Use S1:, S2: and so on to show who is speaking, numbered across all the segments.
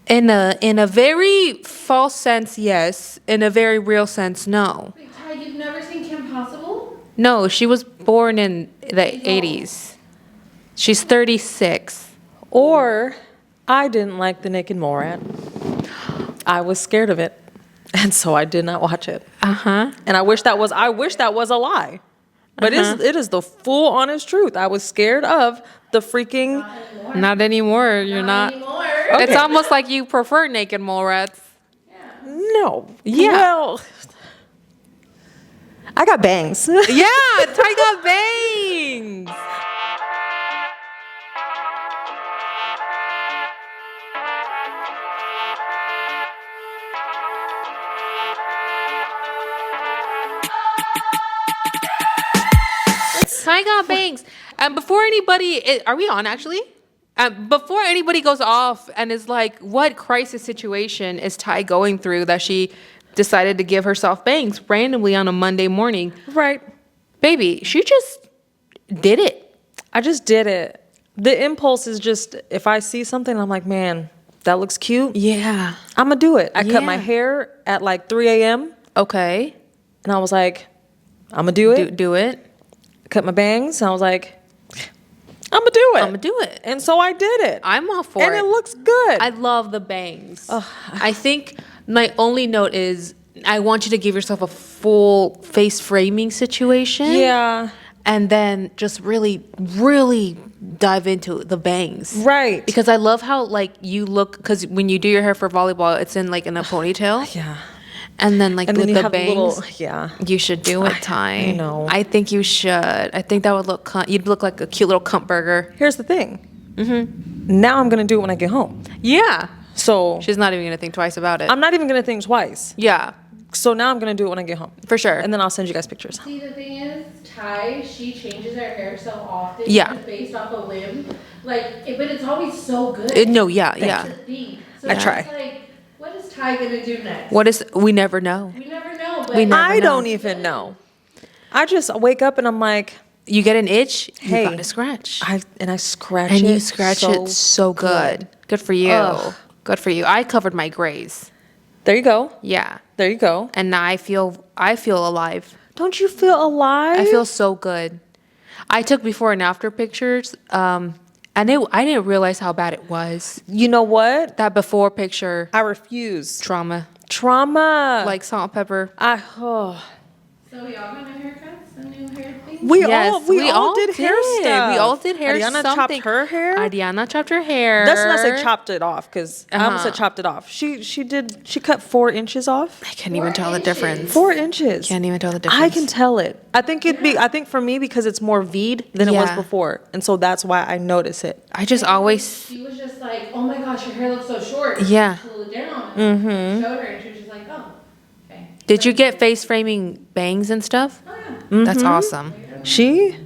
S1: In a very false sense, yes. In a very real sense, no.
S2: Wait, Ty, you've never seen Kim Possible?
S1: No, she was born in the 80s. She's 36.
S3: Or I didn't like the naked mole rat. I was scared of it, and so I did not watch it. And I wish that was a lie. But it is the full honest truth. I was scared of the freaking.
S1: Not anymore. You're not.
S2: Anymore.
S3: Okay.
S1: It's almost like you prefer naked mole rats.
S3: No.
S1: Yeah.
S3: Well, I got bangs.
S1: Yeah, Ty got bangs. Ty got bangs. And before anybody, are we on actually? Before anybody goes off and is like, what crisis situation is Ty going through that she decided to give herself bangs randomly on a Monday morning?
S3: Right.
S1: Baby, she just did it.
S3: I just did it. The impulse is just, if I see something, I'm like, man, that looks cute.
S1: Yeah.
S3: I'm going to do it. I cut my
S1: Yeah.
S3: hair at like 3 a.m.
S1: Okay.
S3: And I was like, I'm going to do it.
S1: Do it.
S3: Cut my bangs. And I was like, I'm going to do it.
S1: I'm going to do it.
S3: And so I did it.
S1: I'm all for it.
S3: And it looks good.
S1: I love the bangs. I think my only note is I want you to give yourself a full face framing situation.
S3: Yeah.
S1: And then just really, really dive into the bangs.
S3: Right.
S1: Because I love how like you look, because when you do your hair for volleyball, it's in like in a ponytail.
S3: Yeah.
S1: And then like
S3: And
S1: with
S3: then you
S1: the
S3: have
S1: bangs,
S3: yeah.
S1: you should do it, Ty.
S3: I know.
S1: I think you should. I think that would look, you'd look like a cute little cunt burger.
S3: Here's the thing. Mm-hmm. Now I'm going to do it when I get home.
S1: Yeah.
S3: So
S1: She's not even going to think twice about it.
S3: I'm not even going to think twice.
S1: Yeah,
S3: So now I'm going to do it when I get home.
S1: for sure.
S3: And then I'll send you guys pictures.
S2: See, the thing is, Ty, she changes her hair so often.
S1: Yeah.
S2: Just based off a whim. Like, but it's always so good.
S1: No, yeah.
S2: That's the thing. So
S3: I
S2: it's
S3: try.
S2: like, what is Ty gonna do next?
S1: We never know.
S2: We never know. But
S1: We never
S3: I
S1: know.
S3: don't even know. I just wake up and I'm like,
S1: You get an itch,
S3: Hey,
S1: you got to scratch.
S3: I scratch
S1: And
S3: it.
S1: you scratch it so good. Good for you.
S3: Ugh.
S1: Good for you. I covered my grays.
S3: There you go.
S1: Yeah.
S3: There you go.
S1: And now I feel alive.
S3: Don't you feel alive?
S1: I feel so good. I took before and after pictures. And I didn't realize how bad it was.
S3: You know what?
S1: That before picture,
S3: I refuse.
S1: trauma.
S3: Trauma.
S1: Like salt and pepper.
S2: So y'all got new haircuts and new hair things?
S3: We
S1: Yes,
S3: all did hair stuff.
S1: We all did hair.
S3: Ariana
S1: something.
S3: chopped her hair.
S1: Ariana chopped her hair.
S3: That's not say chopped it off, because I almost
S1: Uh-huh.
S3: said chopped it off. She cut 4 inches off.
S1: I can't even tell the difference.
S3: 4 inches.
S1: Can't even tell the difference.
S3: I can tell it. I think for me, because it's more V'd than it was
S1: Yeah.
S3: before, and so that's why I notice it.
S1: I just always.
S2: She was just like, oh my gosh, your hair looks so short.
S1: Yeah.
S2: Pull it down. Mm-hmm. Showed her, and she was just like, oh, okay.
S1: Did you get face framing bangs and stuff?
S2: Oh yeah.
S1: That's awesome.
S3: She.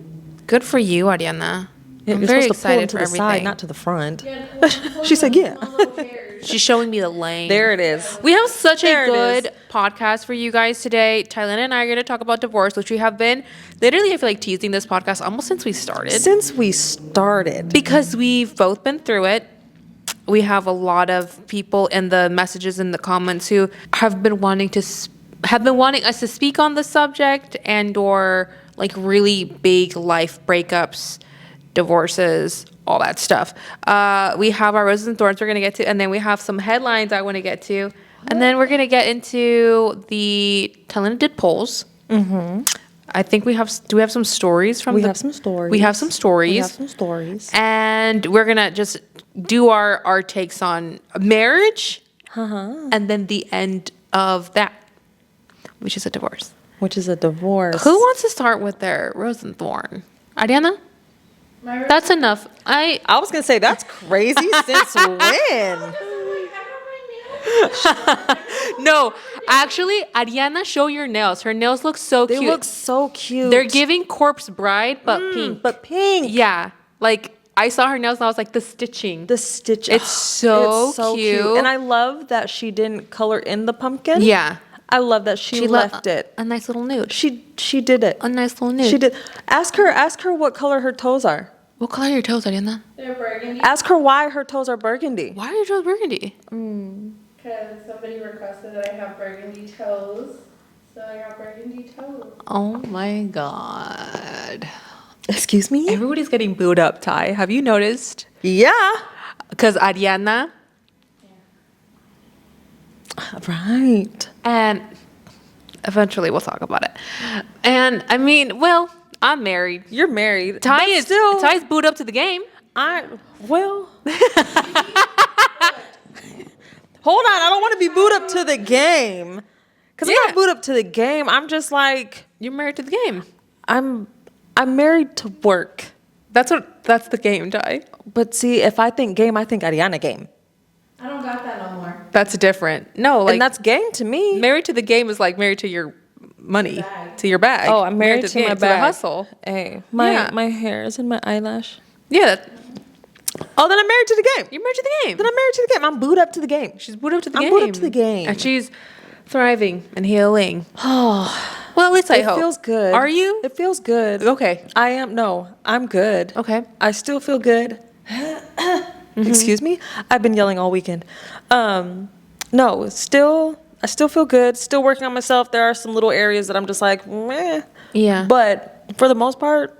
S1: Good for you, Ariana.
S3: You're
S1: I'm very
S3: supposed to pull them
S1: excited
S3: to
S1: for
S3: the side,
S1: everything.
S3: not to the front.
S2: Yeah, well,
S3: She said, yeah.
S2: one little hairs.
S1: She's showing me the lane.
S3: There it is.
S1: We have such
S3: There
S1: a
S3: it
S1: good
S3: is.
S1: podcast for you guys today. Tylena and I are going to talk about divorce, which we have been literally, I feel like, teasing this podcast almost since we started.
S3: Since we started.
S1: Because we've both been through it. We have a lot of people in the messages in the comments who have been wanting us to speak on the subject and or like really big life breakups, divorces, all that stuff. We have our roses and thorns we're going to get to, and then we have some headlines I want to get to. And then we're going to get into the Tylena did polls. Mm-hmm. I think we have some stories from
S3: We have some stories.
S1: We have some stories.
S3: We have some stories.
S1: And we're going to just do our takes on marriage and then the end of that, which is a divorce.
S3: Which is a divorce.
S1: Who wants to start with their rose and thorn? Ariana?
S2: My
S1: That's enough.
S3: I was going to say, that's crazy. Since when?
S1: No, actually, Ariana, show your nails. Her nails look so
S3: They
S1: cute.
S3: look so cute.
S1: They're giving corpse bride, but pink.
S3: But pink.
S1: Yeah. Like, I saw her nails and I was like, the stitching.
S3: The stitch.
S1: It's so cute.
S3: And I love that she didn't color in the pumpkin.
S1: Yeah.
S3: I love that she left it.
S1: A nice little nude.
S3: She did it.
S1: A nice little nude.
S3: She did. Ask her what color her toes are.
S1: What color are your toes, Ariana?
S2: They're burgundy.
S3: Ask her why her toes are burgundy.
S1: Why are your toes burgundy?
S2: Because somebody requested that I have burgundy toes. So I got burgundy toes.
S1: Oh my god.
S3: Excuse me?
S1: Everybody's getting booed up, Ty. Have you noticed?
S3: Yeah.
S1: Because Ariana
S3: Right.
S1: and eventually we'll talk about it. And I mean, well, I'm married.
S3: You're married.
S1: Ty
S3: but
S1: is
S3: still.
S1: Ty's booed up to the game.
S3: Well. Hold on. I don't want to be booed up to the game. Because I'm
S1: Yeah.
S3: not booed up to the game. I'm just like,
S1: You're married to the game.
S3: I'm married to work.
S1: That's the game, Ty.
S3: But see, if I think game, I think Ariana game.
S2: I don't got that no more.
S1: That's different. No, like
S3: And that's game to me.
S1: married to the game is like married to your money, to your bag.
S3: Oh, I'm married to
S1: the
S3: my
S1: game,
S3: bag.
S1: the hustle.
S3: Hey,
S1: Yeah.
S3: my hair is in my eyelash.
S1: Yeah,
S3: Oh, then I'm married to the game.
S1: you're married to the game.
S3: Then I'm married to the game. I'm booed up to the game.
S1: She's booed up to the
S3: I'm
S1: game.
S3: booed up to the game.
S1: And she's thriving and healing.
S3: Oh,
S1: Well, at least I
S3: it
S1: hope.
S3: feels good.
S1: Are you?
S3: It feels good.
S1: Okay.
S3: I am. No, I'm good.
S1: Okay.
S3: I still feel good. Excuse me. I've been yelling all weekend. No, I still feel good. Still working on myself. There are some little areas that I'm just like, meh.
S1: Yeah.
S3: But for the most part,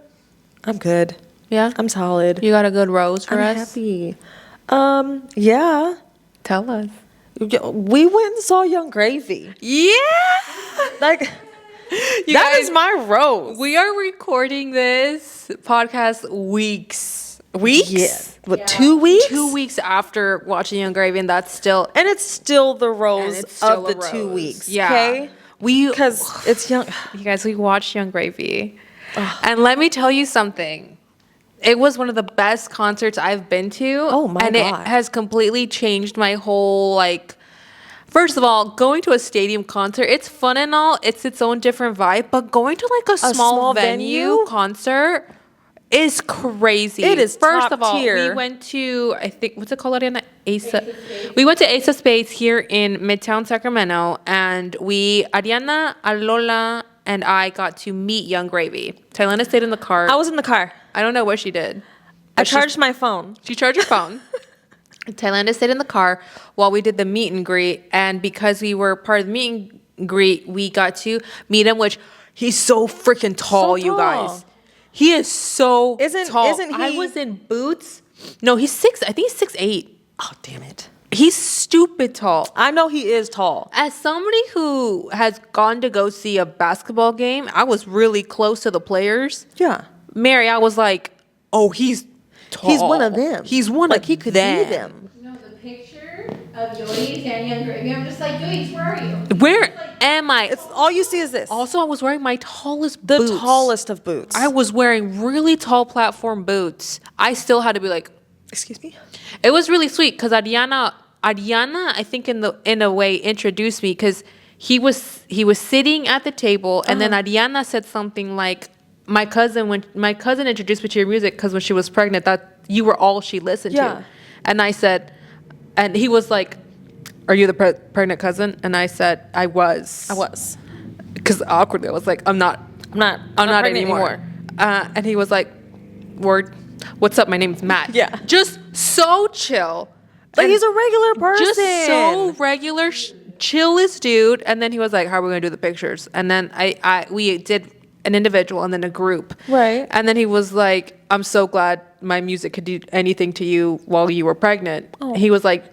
S3: I'm good.
S1: Yeah.
S3: I'm solid.
S1: You got a good rose for
S3: I'm
S1: us?
S3: happy. Yeah.
S1: Tell us.
S3: We went and saw Young Gravy.
S1: Yeah.
S3: Like,
S1: You
S3: that
S1: guys,
S3: is my rose.
S1: we are recording this podcast weeks?
S3: Yeah. What,
S2: Yeah.
S3: 2 weeks?
S1: 2 weeks after watching Young Gravy, and that's still
S3: And it's still the
S1: and
S3: rose
S1: it's still
S3: of the
S1: a
S3: 2
S1: rose.
S3: weeks.
S1: Yeah.
S3: Okay? Because it's young.
S1: You guys, we watched Young Gravy. And let me tell you something. It was one of the best concerts I've been to.
S3: Oh, my
S1: and
S3: God.
S1: it has completely changed my whole, like, first of all, going to a stadium concert, it's fun and all. It's its own different vibe. But going to, like, a small venue concert is crazy.
S3: It is
S1: First
S3: top
S1: of all,
S3: tier.
S1: we went to, I think, what's it called, Ariana? We went to Ace of Spades here in Midtown Sacramento, and Ariana, Alola, and I got to meet Young Gravy. Tailana stayed in the car.
S3: I was in the car.
S1: I don't know what she did.
S3: I
S1: But
S3: charged my phone.
S1: She charged her phone. Tailanda stayed in the car while we did the meet and greet, and because we were part of the meet and greet, we got to meet him, which he's so freaking tall, you
S3: tall.
S1: guys. He is so tall.
S3: Isn't
S1: I
S3: he-
S1: was in boots. No, he's 6. I think he's 6'8".
S3: Oh, damn it.
S1: He's stupid tall.
S3: I know he is tall.
S1: As somebody who has gone to go see a basketball game, I was really close to the players.
S3: Yeah.
S1: Mary, I was like, oh, he's tall.
S3: He's one of them.
S1: He's one
S3: like
S1: of
S3: he could
S1: them.
S3: be them.
S2: You know, the picture of Joyce and Young Gravy, I'm just like, Joyce, where are you?
S1: Where am I?
S3: It's all you see is this.
S1: Also, I was wearing my tallest
S3: the
S1: boots.
S3: tallest of boots.
S1: I was wearing really tall platform boots. I still had to be like,
S3: Excuse me?
S1: it was really sweet because Ariana, I think in a way introduced me because he was sitting at the table and then Ariana said something like, my cousin introduced me to your music because when she was pregnant that you were all she listened to, and I said, and he was like, are you the pregnant cousin? And I said I was because awkwardly I was like, I'm not
S3: pregnant
S1: anymore. And he was like, word, what's up? My name's Matt.
S3: Yeah.
S1: Just so chill.
S3: Like
S1: And
S3: he's a regular person.
S1: just so regular, chillest dude. And then he was like, how are we going to do the pictures? And then we did an individual and then a group.
S3: Right.
S1: And then he was like, I'm so glad my music could do anything to you while you were pregnant.
S3: Oh.
S1: He was like,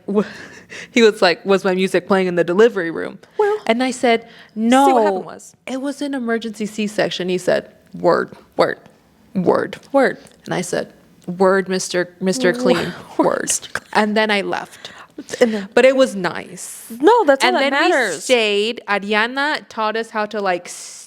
S1: was my music playing in the delivery room?
S3: Well,
S1: and I said, no.
S3: see what happened was?
S1: It was an emergency C-section. He said, word. And I said, word, Mr. Clean, word. And then I left. But it was nice.
S3: No, that's all
S1: And
S3: that
S1: then we
S3: matters.
S1: stayed. Ariana taught us how to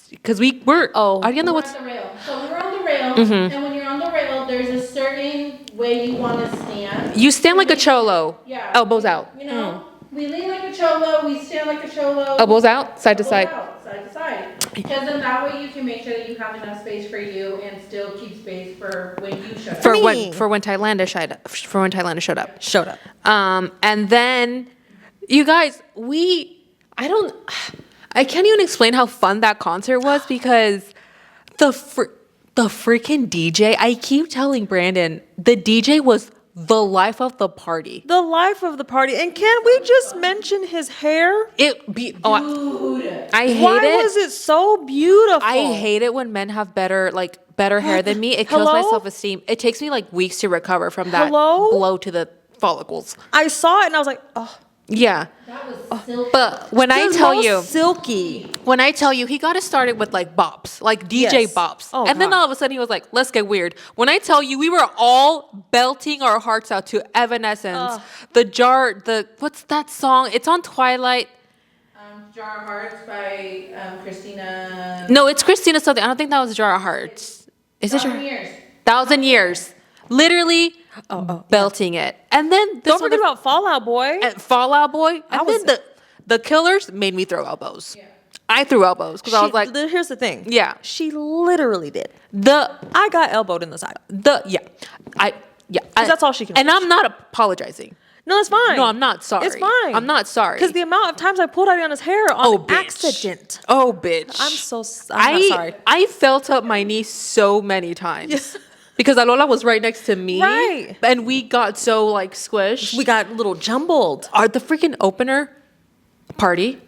S1: because we were. Ariana,
S2: We're
S1: what's
S2: on the rail. So we were on the rail,
S1: Mm-hmm.
S2: and when you're on the rail, there's a certain way you want to stand.
S1: you stand like a cholo.
S2: Yeah.
S1: Elbows out.
S2: You know, we lean like a cholo, we stand like a cholo.
S1: Elbows out, side to
S2: Elbows
S1: side.
S2: out, side to side. Because then that way you can make sure that you have enough space for you and still keep space for when you show up.
S1: For
S3: Me.
S1: when Thailand showed up.
S3: Showed up.
S1: And then, you guys, I can't even explain how fun that concert was because the freaking DJ. I keep telling Brandon, the DJ was the life of the party.
S3: The life of the party. And can we just mention his hair?
S1: I hate
S3: Why
S1: it.
S3: was it so beautiful?
S1: I hate it when men have better hair than me. It kills my self-esteem. It takes me like weeks to recover from that blow to the follicles.
S3: I saw it and I was like, oh.
S1: Yeah.
S2: That was silky.
S1: But when I tell you,
S3: silky.
S1: when I tell you, he got us started with like bops, like DJ bops.
S3: Oh,
S1: and then
S3: God.
S1: all of a sudden he was like, let's get weird. When I tell you, we were all belting our hearts out to Evanescence. What's that song? It's on Twilight.
S2: Jar of Hearts by Christina.
S1: No, it's Christina something. I don't think that was Jar of Hearts. Is it 1,000 Years? Literally belting it. And then
S3: Don't forget about Fallout Boy.
S1: And Fallout Boy. And then the Killers made me throw elbows. Yeah. I threw elbows because I was like,
S3: here's the thing.
S1: Yeah.
S3: She literally did. I got elbowed in the side. That's all she can.
S1: And I'm not apologizing.
S3: No, it's fine.
S1: No, I'm not sorry.
S3: It's fine.
S1: I'm not sorry.
S3: Because the amount of times I pulled Ariana's hair on accident.
S1: Oh, bitch.
S3: I'm not sorry.
S1: I felt up my knee so many times.
S3: Yes.
S1: Because Alola was right next to me.
S3: Right.
S1: And we got so like squished.
S3: We got a little jumbled.
S1: The freaking opener party.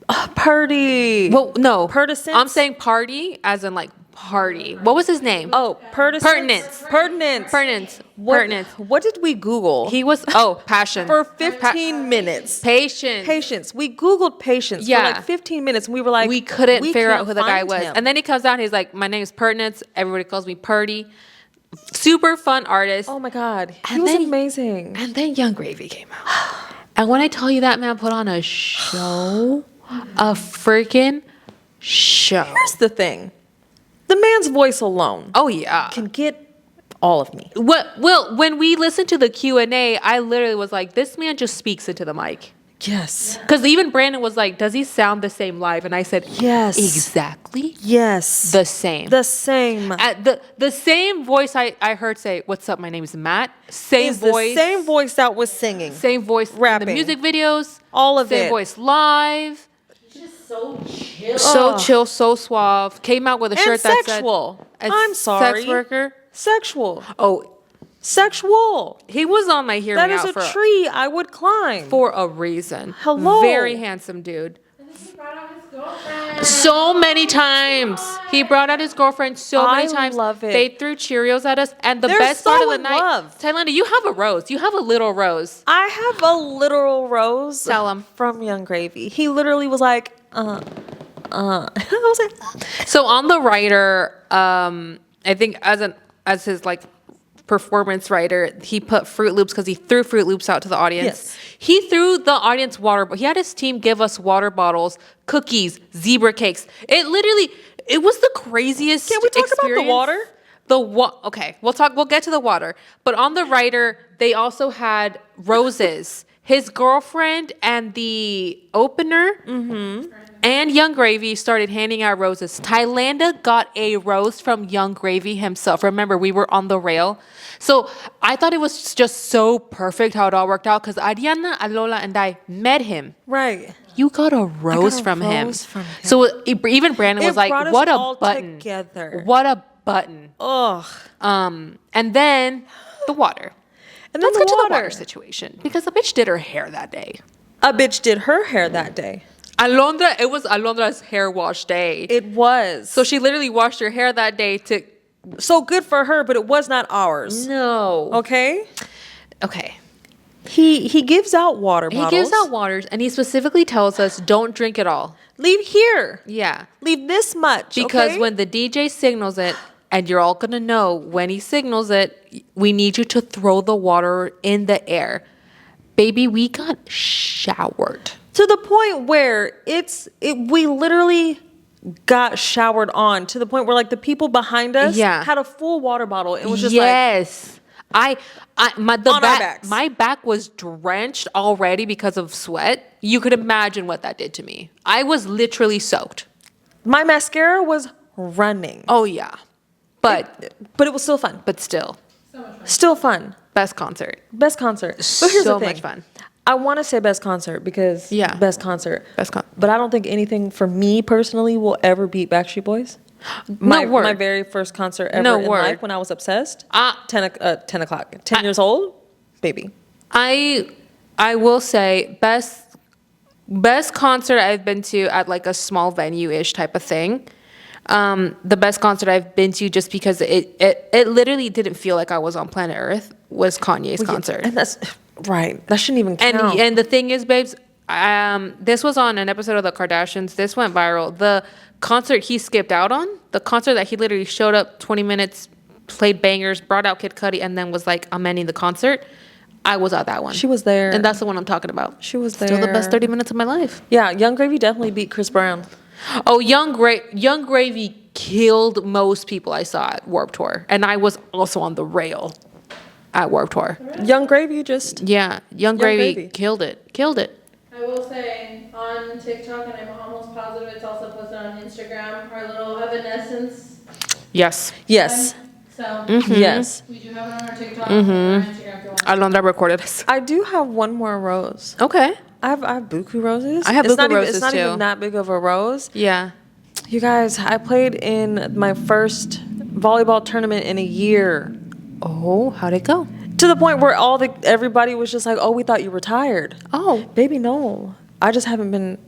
S3: Party.
S1: Well, no.
S3: Pertinence?
S1: I'm saying party as in like party. What was his name?
S3: Oh,
S1: Pertinence.
S3: Pertinence. What did we Google?
S1: He was, passion.
S3: For 15 minutes.
S1: Patience.
S3: We Googled patience for like 15 minutes. And we were like,
S1: we couldn't figure out who the guy
S3: find
S1: was.
S3: him.
S1: And then he comes out, he's like, my name is Pertinence. Everybody calls me Purdy. Super fun artist.
S3: Oh my God. He was amazing.
S1: And then Young Gravy came out. And when I tell you that man put on a show, a freaking show.
S3: Here's the thing. The man's voice alone.
S1: Oh yeah.
S3: Can get all of me.
S1: Well, when we listened to the Q&A, I literally was like, this man just speaks into the mic.
S3: Yes.
S1: Because even Brandon was like, does he sound the same live? And I said,
S3: yes.
S1: Exactly.
S3: Yes.
S1: The same.
S3: The same.
S1: The same voice I heard say, what's up, my name is Matt. Same voice.
S3: The same voice that was singing.
S1: Same voice
S3: rapping.
S1: in the music videos.
S3: All of it.
S1: Same voice live.
S2: He's just so chill.
S1: So chill, so suave. Came out with a shirt that said...
S3: I'm sorry.
S1: Sex worker.
S3: Sexual.
S1: Oh,
S3: sexual.
S1: he was on my hearing out
S3: for a tree I would climb.
S1: For a reason.
S3: Hello.
S1: Very handsome dude.
S2: And then he brought out his girlfriend.
S1: So many times. He brought out his girlfriend so many times.
S3: I love it.
S1: They threw Cheerios at us. And the
S3: They're
S1: best
S3: so
S1: part of the
S3: in
S1: night...
S3: love.
S1: Thailander, you have a rose. You have a little rose.
S3: I have a literal rose.
S1: Tell him.
S3: From Young Gravy. He literally was like, I was like,
S1: So on the writer, I think as his like performance writer, he put Fruit Loops because he threw Fruit Loops out to the audience.
S3: Yes.
S1: He threw the audience water. He had his team give us water bottles, cookies, zebra cakes. It was the craziest.
S3: Can we talk
S1: experience.
S3: about the water?
S1: Okay, we'll get to the water. But on the writer, they also had roses. His girlfriend and the opener and Young Gravy started handing out roses. Thailander got a rose from Young Gravy himself. Remember, we were on the rail. So I thought it was just so perfect how it all worked out because Ariana, Alola, and I met him.
S3: Right.
S1: You got a rose from him.
S3: from him.
S1: So even Brandon was like,
S3: brought us
S1: what a
S3: all
S1: button.
S3: together.
S1: What a button.
S3: Ugh.
S1: And then the water.
S3: And then
S1: Let's
S3: the
S1: get to the
S3: water.
S1: water situation because the bitch did her hair that day.
S3: A bitch did her hair that day.
S1: Alondra, it was Alondra's hair wash day.
S3: It was.
S1: So she literally washed her hair that day to...
S3: So good for her, but it was not ours.
S1: No.
S3: Okay?
S1: Okay.
S3: He gives out water bottles.
S1: He gives out waters and he specifically tells us don't drink it all.
S3: Leave here.
S1: Yeah.
S3: Leave this much.
S1: Because
S3: okay?
S1: when the DJ signals it, and you're all going to know when he signals it, we need you to throw the water in the air. Baby, we got showered.
S3: To the point where we literally got showered on to the point where like the people behind us had a full water bottle. It was just
S1: our
S3: backs.
S1: My back was drenched already because of sweat. You could imagine what that did to me. I was literally soaked.
S3: My mascara was running.
S1: Oh yeah. But
S3: it was still fun.
S1: But still.
S2: So much fun.
S3: Still fun.
S1: Best concert.
S3: Best concert. But here's
S1: so
S3: the thing.
S1: much fun.
S3: I want to say best concert because best concert. But I don't think anything for me personally will ever beat Backstreet Boys. My
S1: No word.
S3: my very first concert ever
S1: No
S3: in
S1: word.
S3: life when I was obsessed.
S1: Ah.
S3: 10 o'clock. 10 years old, baby.
S1: I will say best concert I've been to at like a small venue-ish type of thing. The best concert I've been to, just because it literally didn't feel like I was on planet Earth, was Kanye's concert.
S3: And that's right. That shouldn't even count.
S1: And the thing is, babes, this was on an episode of The Kardashians. This went viral. The concert he skipped out on, the concert that he literally showed up 20 minutes, played bangers, brought out Kid Cudi, and then was like, I'm ending the concert. I was at that one.
S3: She was there.
S1: And that's the one I'm talking about.
S3: She was
S1: Still the
S3: there.
S1: best 30 minutes of my life.
S3: Yeah, Young Gravy definitely beat Chris Brown.
S1: Oh, Young Gravy killed most people I saw at Warped Tour. And I was also on the rail at Warped Tour.
S3: Young Gravy just
S1: Yeah, Young Gravy
S3: Gravy.
S1: killed it. Killed it.
S2: I will say on TikTok, and I'm almost positive it's also posted on Instagram, our little Evanescence.
S1: Yes.
S3: yes.
S2: So
S3: Yes.
S2: we do have it on our TikTok and our Instagram if you want.
S1: Alondra recorded this.
S3: I do have one more rose.
S1: Okay.
S3: I have buku roses.
S1: I have
S3: It's
S1: buku
S3: not even-
S1: roses
S3: It's not
S1: too.
S3: even that big of a rose.
S1: Yeah.
S3: You guys, I played in my first volleyball tournament in a year.
S1: Oh, how'd it go?
S3: To the point where everybody was just like, "Oh, we thought you retired."
S1: Oh.
S3: Baby, no. I just haven't been.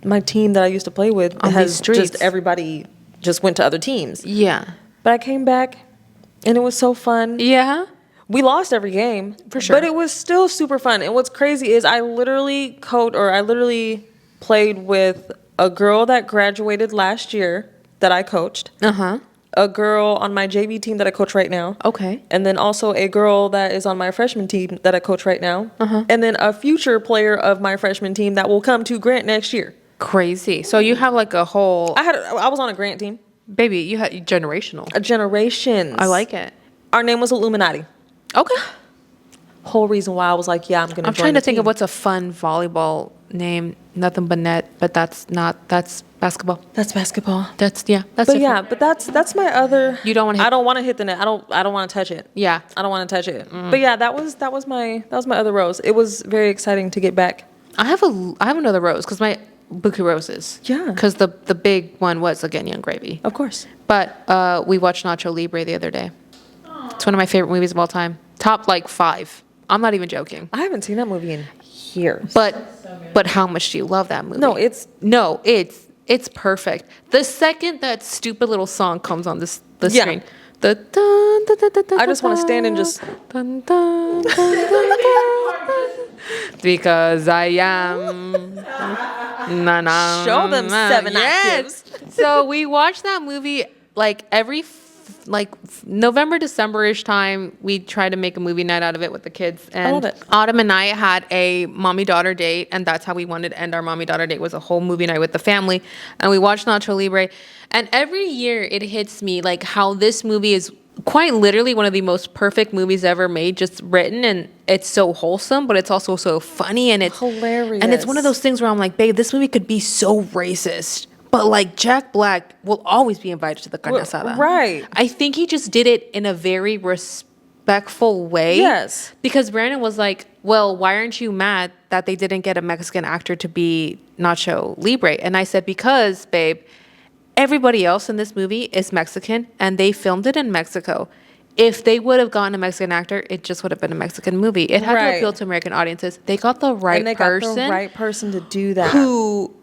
S3: My team that I used to play with
S1: On these
S3: has
S1: streets.
S3: just everybody just went to other teams.
S1: Yeah.
S3: But I came back, and it was so fun.
S1: Yeah.
S3: We lost every game
S1: For sure.
S3: but it was still super fun. And what's crazy is I literally played with a girl that graduated last year that I coached.
S1: Uh-huh.
S3: A girl on my JV team that I coach right now.
S1: Okay.
S3: And then also a girl that is on my freshman team that I coach right now. And then a future player of my freshman team that will come to Grant next year.
S1: Crazy. So you have like a whole
S3: I was on a Grant team.
S1: baby, you had generational.
S3: A generations.
S1: I like it.
S3: Our name was Illuminati.
S1: Okay.
S3: Whole reason why I was like, yeah, I'm gonna.
S1: I'm
S3: join
S1: trying to
S3: the
S1: think of
S3: team.
S1: what's a fun volleyball name. Nothing but net, but that's basketball.
S3: That's basketball.
S1: That's
S3: But
S1: different.
S3: yeah, but that's my other.
S1: You don't wanna hit-
S3: I don't want to hit the net. I don't want to touch it.
S1: Yeah.
S3: I don't want to touch it. But yeah, that was my other rose. It was very exciting to get back.
S1: I have another rose because my buku roses.
S3: Yeah.
S1: Because the big one was again Young Gravy.
S3: Of course.
S1: But we watched Nacho Libre the other day. It's one of my favorite movies of all time. Top like 5. I'm not even joking.
S3: I haven't seen that movie in years.
S1: But how much do you love that movie?
S3: No,
S1: it's perfect. The second that stupid little song comes on the
S3: Yeah.
S1: screen, the dun, dun, dun, dun, dun,
S3: I just wanna stand and just-
S1: dun, dun, dun, dun, dun, because I am. Na, na,
S3: Show them
S1: na.
S3: 7
S1: Yes. So we watched that movie like every November, December-ish time. We try to make a movie night out of it with the kids. And
S3: love it.
S1: Autumn and I had a mommy-daughter date, and that's how we wanted to end our mommy-daughter date, was a whole movie night with the family. And we watched Nacho Libre. And every year it hits me like how this movie is quite literally one of the most perfect movies ever made, just written, and it's so wholesome, but it's also so funny, and it's
S3: Hilarious.
S1: And it's one of those things where I'm like, babe, this movie could be so racist, but like Jack Black will always be invited to the carne asada.
S3: Right.
S1: I think he just did it in a very respectful way.
S3: Yes.
S1: Because Brandon was like, well, why aren't you mad that they didn't get a Mexican actor to be Nacho Libre? And I said, because, babe, everybody else in this movie is Mexican, and they filmed it in Mexico. If they would have gotten a Mexican actor, it just would have been a Mexican movie. It had to
S3: Right.
S1: appeal to American audiences. They got the right
S3: and they
S1: person.
S3: got the right person to do that.
S1: Who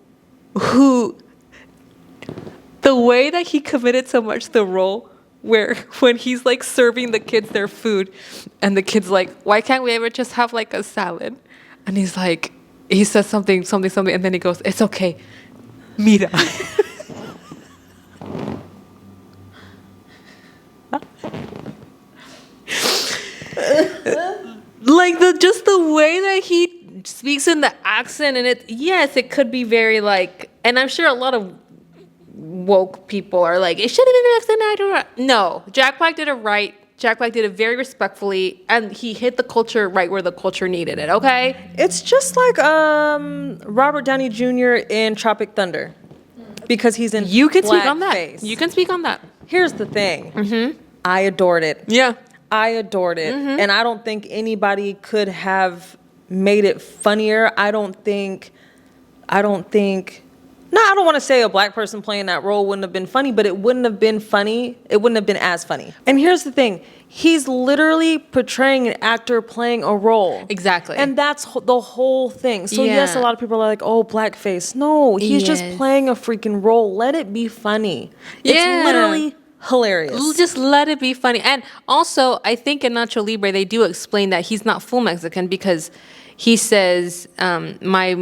S1: the way that he committed so much to the role, where when he's like serving the kids their food, and the kid's like, why can't we ever just have like a salad? And he's like, he says something, and then he goes, it's okay, mira. Like just the way that he speaks in the accent, and it could be very like, and I'm sure a lot of woke people are like, it should have been an Mexican actor. No, Jack Black did it right. Jack Black did it very respectfully, and he hit the culture right where the culture needed it. Okay.
S3: It's just like Robert Downey Jr. in Tropic Thunder, because he's in.
S1: You can speak on that.
S3: blackface.
S1: You can speak on that.
S3: Here's the thing. I adored it.
S1: Yeah.
S3: I adored it. And I don't think anybody could have made it funnier. I don't think No, I don't want to say a black person playing that role wouldn't have been funny, but it wouldn't have been funny. It wouldn't have been as funny. And here's the thing. He's literally portraying an actor playing a role.
S1: Exactly.
S3: And that's the whole thing. So yes, a lot of people are like, oh, blackface. No, he's just playing a freaking role. Let it be funny.
S1: Yeah.
S3: It's literally hilarious.
S1: Just let it be funny. And also, I think in Nacho Libre, they do explain that he's not full Mexican because he says, my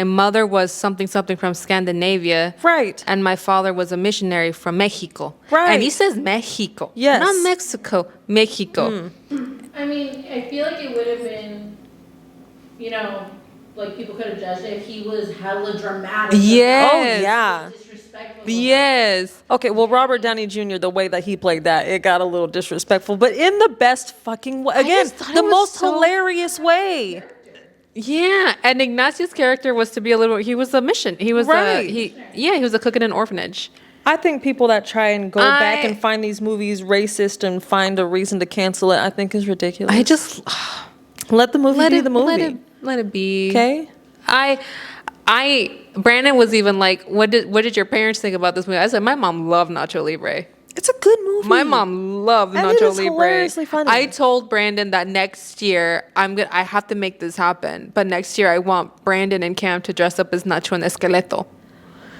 S1: mother was something from Scandinavia.
S3: Right.
S1: And my father was a missionary from Mexico.
S3: Right.
S1: And he says Mexico.
S3: Yes.
S1: Not Mexico, Mexico.
S2: I mean, I feel like it would have been, like people could have judged it if he was hella dramatic.
S1: Yes.
S3: Oh, yeah.
S2: Disrespectful.
S1: Yes.
S3: Okay, well, Robert Downey Jr., the way that he played that, it got a little disrespectful, but in the best fucking way. Again,
S1: just thought
S3: the
S1: it was
S3: most
S1: so-
S3: hilarious way.
S1: Yeah, and Ignacio's character was to be he was a mission. He was
S3: Right.
S1: he was a cook in an orphanage.
S3: I think people that try and go back and find these movies racist and find a reason to cancel it, I think is ridiculous.
S1: I just
S3: let the movie be the movie.
S1: Let it be.
S3: Okay?
S1: Brandon was even like, what did your parents think about this movie? I said, my mom loved Nacho Libre.
S3: It's a good movie.
S1: My mom loved
S3: And it
S1: Nacho
S3: is
S1: Libre.
S3: hilariously funny.
S1: I told Brandon that next year I have to make this happen. But next year I want Brandon and Cam to dress up as Nacho and Esqueleto.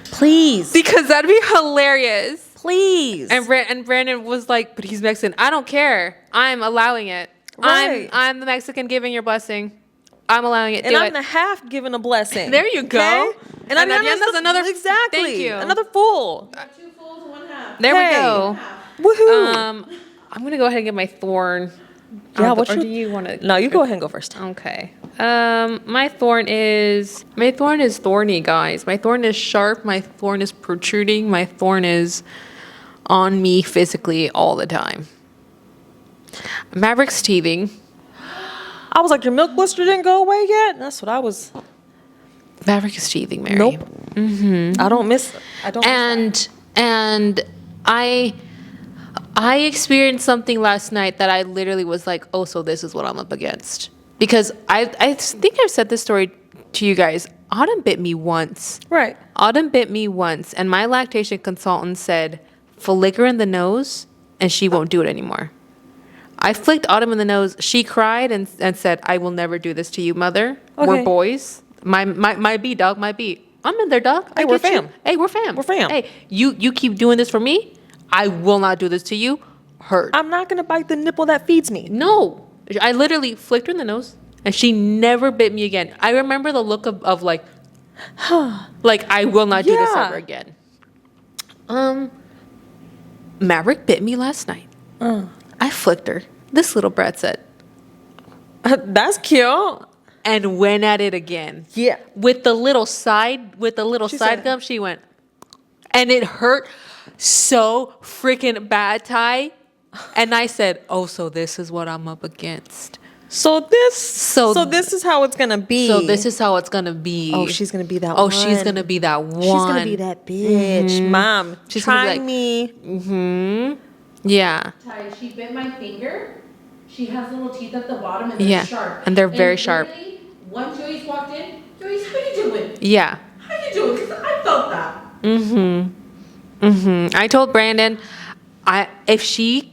S3: Please.
S1: Because that'd be hilarious.
S3: Please.
S1: And Brandon was like, but he's Mexican. I don't care. I'm allowing it.
S3: Right.
S1: I'm the Mexican giving your blessing. I'm allowing it.
S3: And
S1: Do
S3: I'm
S1: it.
S3: the half giving a blessing.
S1: There you go.
S3: Okay? And
S1: Ariana's another.
S3: Exactly.
S1: Thank you.
S3: Another fool.
S2: 2 fools, 1 half.
S1: There
S3: Hey.
S1: we go.
S3: Woohoo.
S1: I'm gonna go ahead and get my thorn.
S3: Yeah,
S1: or do you want to?
S3: No, you go ahead and go first.
S1: Okay. My thorn is thorny, guys. My thorn is sharp. My thorn is protruding. My thorn is on me physically all the time. Maverick's teething.
S3: I was like, your milk blister didn't go away yet? That's what I was.
S1: Maverick is teething, Mary.
S3: Nope. I don't miss. I don't.
S1: And I experienced something last night that I literally was like, oh, so this is what I'm up against. Because I think I've said this story to you guys. Autumn bit me once.
S3: Right.
S1: Autumn bit me once, and my lactation consultant said, flick her in the nose, and she won't do it anymore. I flicked Autumn in the nose. She cried and said, I will never do this to you, mother.
S3: Okay.
S1: We're boys. My B, dog, my B. I'm in there, dog.
S3: Hey,
S1: I
S3: we're
S1: get you.
S3: fam.
S1: Hey, we're fam.
S3: We're fam.
S1: Hey, you keep doing this for me. I will not do this to you. Hurt.
S3: I'm not gonna bite the nipple that feeds me.
S1: No. I literally flicked her in the nose, and she never bit me again. I remember the look of like, like, I will not do this
S3: Yeah.
S1: ever again. Maverick bit me last night. I flicked her. This little brat said,
S3: That's cute.
S1: and went at it again.
S3: Yeah.
S1: With the little side
S3: She
S1: side
S3: said-
S1: gum, she went, and it hurt so freaking bad, Ty. And I said, oh, so this is what I'm up against.
S3: So this is how it's gonna be.
S1: So this is how it's gonna be.
S3: Oh, she's gonna be that.
S1: Oh,
S3: one.
S1: she's gonna be that one.
S3: She's gonna be that bitch, mom.
S1: She's gonna
S3: Try
S1: be like-
S3: me.
S1: Yeah.
S2: Ty, she bit my finger. She has little teeth at the bottom and they're
S1: Yeah,
S2: sharp.
S1: and they're very sharp.
S2: literally, Once Joyce walked in, Joyce, how you doing?
S1: Yeah.
S2: How you doing? Because I felt that.
S1: I told Brandon, if she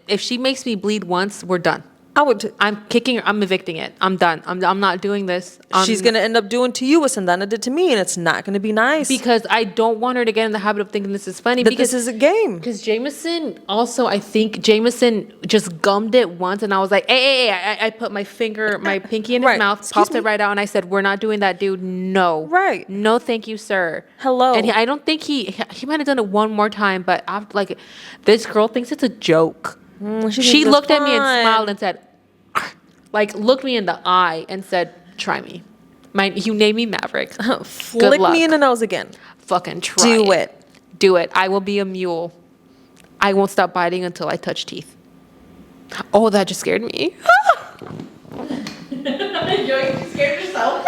S1: if she makes me bleed once, we're done.
S3: I would.
S1: I'm kicking her. I'm evicting it. I'm done. I'm not doing this.
S3: She's gonna end up doing to you what Sandana did to me, and it's not gonna be nice.
S1: because I don't want her to get in the habit of thinking this is funny.
S3: That
S1: because
S3: this is a game.
S1: Because Jameson also, I think Jameson just gummed it once, and I was like, hey. I put my pinky in his
S3: Right.
S1: mouth,
S3: Excuse
S1: popped
S3: me?
S1: it right out, and I said, we're not doing that, dude. No.
S3: Right.
S1: No, thank you, sir.
S3: Hello.
S1: And I don't think he might have done it one more time, but after, like, this girl thinks it's a joke. She looked at me and smiled and said, like, looked me in the eye and said, try me. You named me Maverick.
S3: Flick
S1: luck.
S3: me in the nose again.
S1: Fucking try
S3: Do it.
S1: Do it. I will be a mule. I won't stop biting until I touch teeth. Oh, that just scared me.
S2: Joyce, you scared yourself?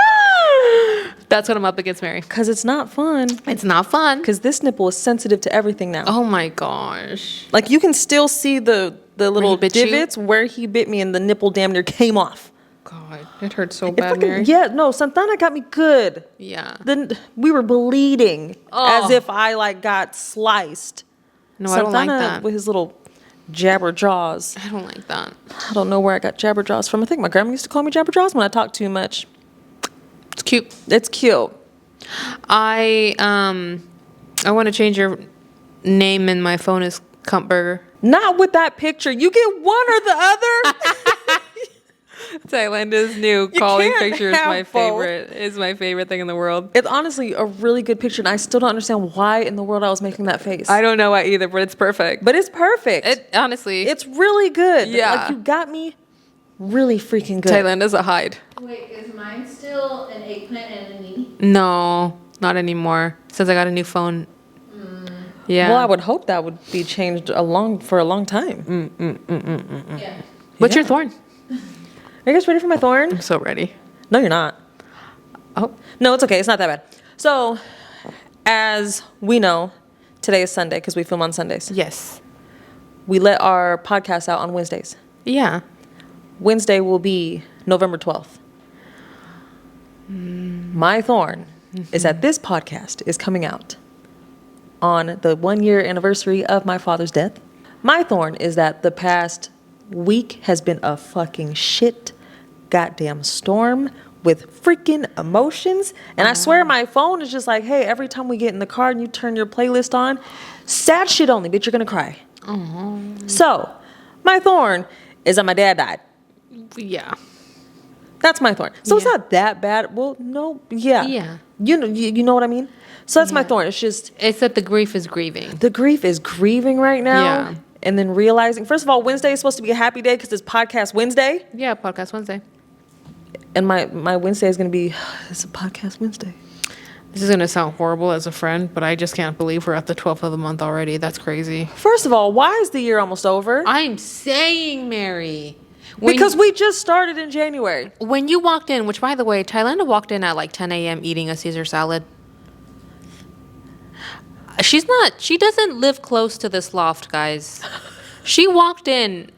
S1: That's what I'm up against, Mary.
S3: Cause it's not fun.
S1: It's not fun.
S3: Cause this nipple is sensitive to everything now.
S1: Oh my gosh.
S3: Like you can still see the little
S1: he bit you?
S3: divots where he bit me, and the nipple damn near came off.
S1: God, it hurt so
S3: It
S1: bad,
S3: fucking,
S1: Mary.
S3: yeah, no, Santana got me good.
S1: Yeah.
S3: Then we were bleeding as
S1: Oh.
S3: if I like got sliced.
S1: No, I don't like
S3: Santana
S1: that.
S3: with his little jabber jaws.
S1: I don't like that.
S3: I don't know where I got jabber jaws from. I think my grandma used to call me jabber jaws when I talked too much.
S1: It's cute.
S3: It's cute.
S1: I want to change your name in my phone as Cunt Burger.
S3: Not with that picture. You get one or the other.
S1: Thailanda's new calling
S3: can't
S1: picture is
S3: have
S1: my
S3: both.
S1: favorite. Is my favorite thing in the world.
S3: It's honestly a really good picture, and I still don't understand why in the world I was making that face.
S1: I don't know why either, but it's perfect.
S3: But it's perfect.
S1: It honestly,
S3: It's really good.
S1: Yeah.
S3: Like, you got me really freaking good.
S1: Thailanda's a hide.
S2: Wait, is mine still an eggplant and a knee?
S1: No, not anymore. Since I got a new phone. Yeah.
S3: Well, I would hope that would be changed for a long time.
S2: Yeah.
S1: What's your
S3: Yeah.
S1: thorn?
S3: Are you guys ready for my thorn?
S1: I'm so ready.
S3: No, you're not.
S1: Oh,
S3: No, it's okay. It's not that bad. So, as we know, today is Sunday because we film on Sundays.
S1: yes.
S3: We let our podcast out on Wednesdays.
S1: Yeah.
S3: Wednesday will be November 12th. My thorn is that this podcast is coming out on the 1-year anniversary of my father's death. My thorn is that the past week has been a fucking shit goddamn storm with freaking emotions. And I swear my phone is just like, hey, every time we get in the car and you turn your playlist on, sad shit only, bitch, you're gonna cry. So, my thorn is that my dad died.
S1: Yeah.
S3: That's my thorn. So it's
S1: Yeah.
S3: not that bad. Well, no, yeah.
S1: Yeah.
S3: You know what I mean? So that's my
S1: Yeah.
S3: thorn. It's just
S1: It's that the grief is grieving.
S3: the grief is grieving right now.
S1: Yeah.
S3: And then realizing, first of all, Wednesday is supposed to be a happy day because it's podcast Wednesday.
S1: Yeah, Podcast Wednesday.
S3: And my Wednesday is going to be, it's a podcast Wednesday.
S1: This is going to sound horrible as a friend, but I just can't believe we're at the 12th of the month already. That's crazy.
S3: First of all, why is the year almost over?
S1: I'm saying, Mary.
S3: Because we just started in January.
S1: When you walked in, which by the way, Thailand walked in at like 10 a.m. eating a Caesar salad. She doesn't live close to this loft, guys. She walked in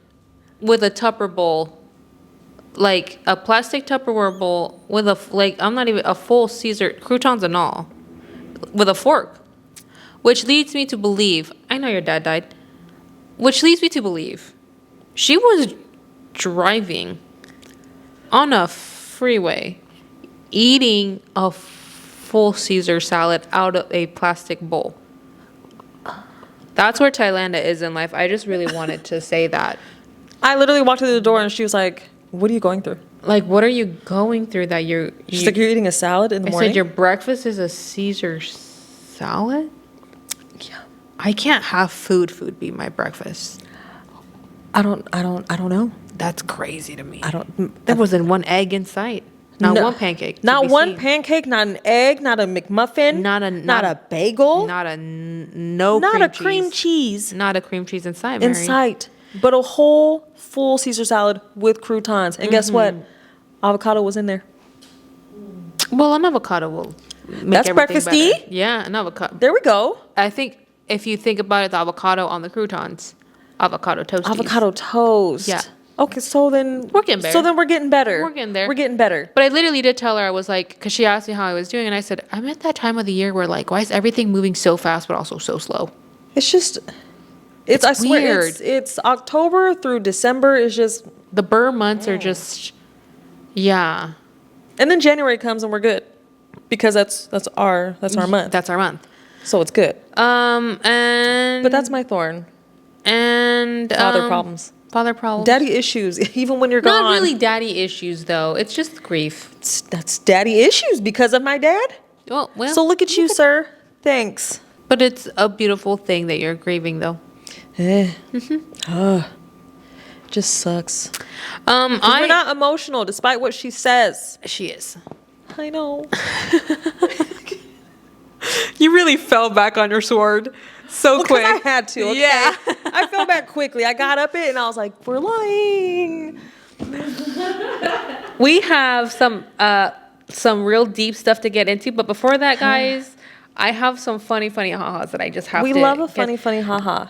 S1: with a Tupper bowl, like a plastic Tupperware bowl with I'm not even a full Caesar, croutons and all, with a fork. Which leads me to believe, I know your dad died, which leads me to believe she was driving on a freeway eating a full Caesar salad out of a plastic bowl. That's where Thailand is in life. I just really wanted to say that.
S3: I literally walked through the door and she was like, what are you going through?
S1: Like, what are you going through that
S3: She's like, you're eating a salad in the
S1: I
S3: morning?
S1: said, your breakfast is a Caesar salad?
S3: Yeah.
S1: I can't have food be my breakfast.
S3: I don't know.
S1: That's crazy to me.
S3: I don't.
S1: There wasn't one egg in sight. Not
S3: No.
S1: one pancake. to
S3: Not
S1: be
S3: one
S1: seen.
S3: pancake, not an egg, not a McMuffin,
S1: Not
S3: a bagel,
S1: Not a no
S3: not
S1: cream
S3: a cream cheese
S1: Not a cream cheese in sight, Mary.
S3: in sight, but a whole full Caesar salad with croutons. And guess what? Avocado was in there.
S1: Well, an avocado will make
S3: That's
S1: everything
S3: breakfasty.
S1: better. Yeah, an avocado.
S3: There we go.
S1: I think if you think about it, the avocado on the croutons, avocado toasties.
S3: Avocado toast.
S1: Yeah.
S3: Okay, so then
S1: We're getting better.
S3: So then we're getting better.
S1: We're getting there.
S3: We're getting better.
S1: But I literally did tell her, I was like, because she asked me how I was doing, and I said, I'm at that time of the year where, like, why is everything moving so fast but also so slow?
S3: It's just, I swear,
S1: weird.
S3: it's October through December is just,
S1: The burr months are just, yeah.
S3: and then January comes and we're good because that's our month.
S1: That's our month.
S3: So it's good.
S1: And
S3: But that's my thorn.
S1: and
S3: Father problems.
S1: Father problems.
S3: Daddy issues, even when you're gone.
S1: Not really daddy issues though. It's just grief.
S3: That's daddy issues because of my dad.
S1: Well,
S3: So look at you, sir. Thanks.
S1: but it's a beautiful thing that you're grieving though.
S3: Just sucks. We're not emotional, despite what she says.
S1: She is.
S3: I know.
S1: You really fell back on your sword so
S3: Well, 'cause I had to. Okay?
S1: Yeah.
S3: I fell back quickly. I got up it and I was like, "We're lying."
S1: We have some real deep stuff to get into, but before that, guys, I have some funny ha-has that I just have
S3: We
S1: to
S3: love a
S1: get-
S3: funny haha.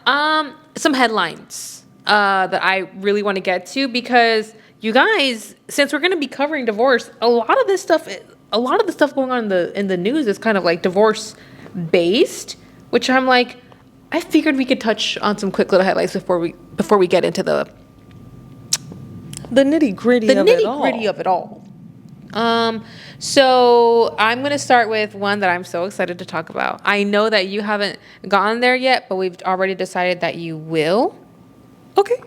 S1: Some headlines that I really want to get to because you guys, since we're going to be covering divorce, a lot of the stuff going on in the news is kind of like divorce based, which I'm like, I figured we could touch on some quick little highlights before we get into the
S3: nitty gritty
S1: of it all. So I'm going to start with one that I'm so excited to talk about. I know that you haven't gotten there yet, but we've already decided that you will.
S3: Okay.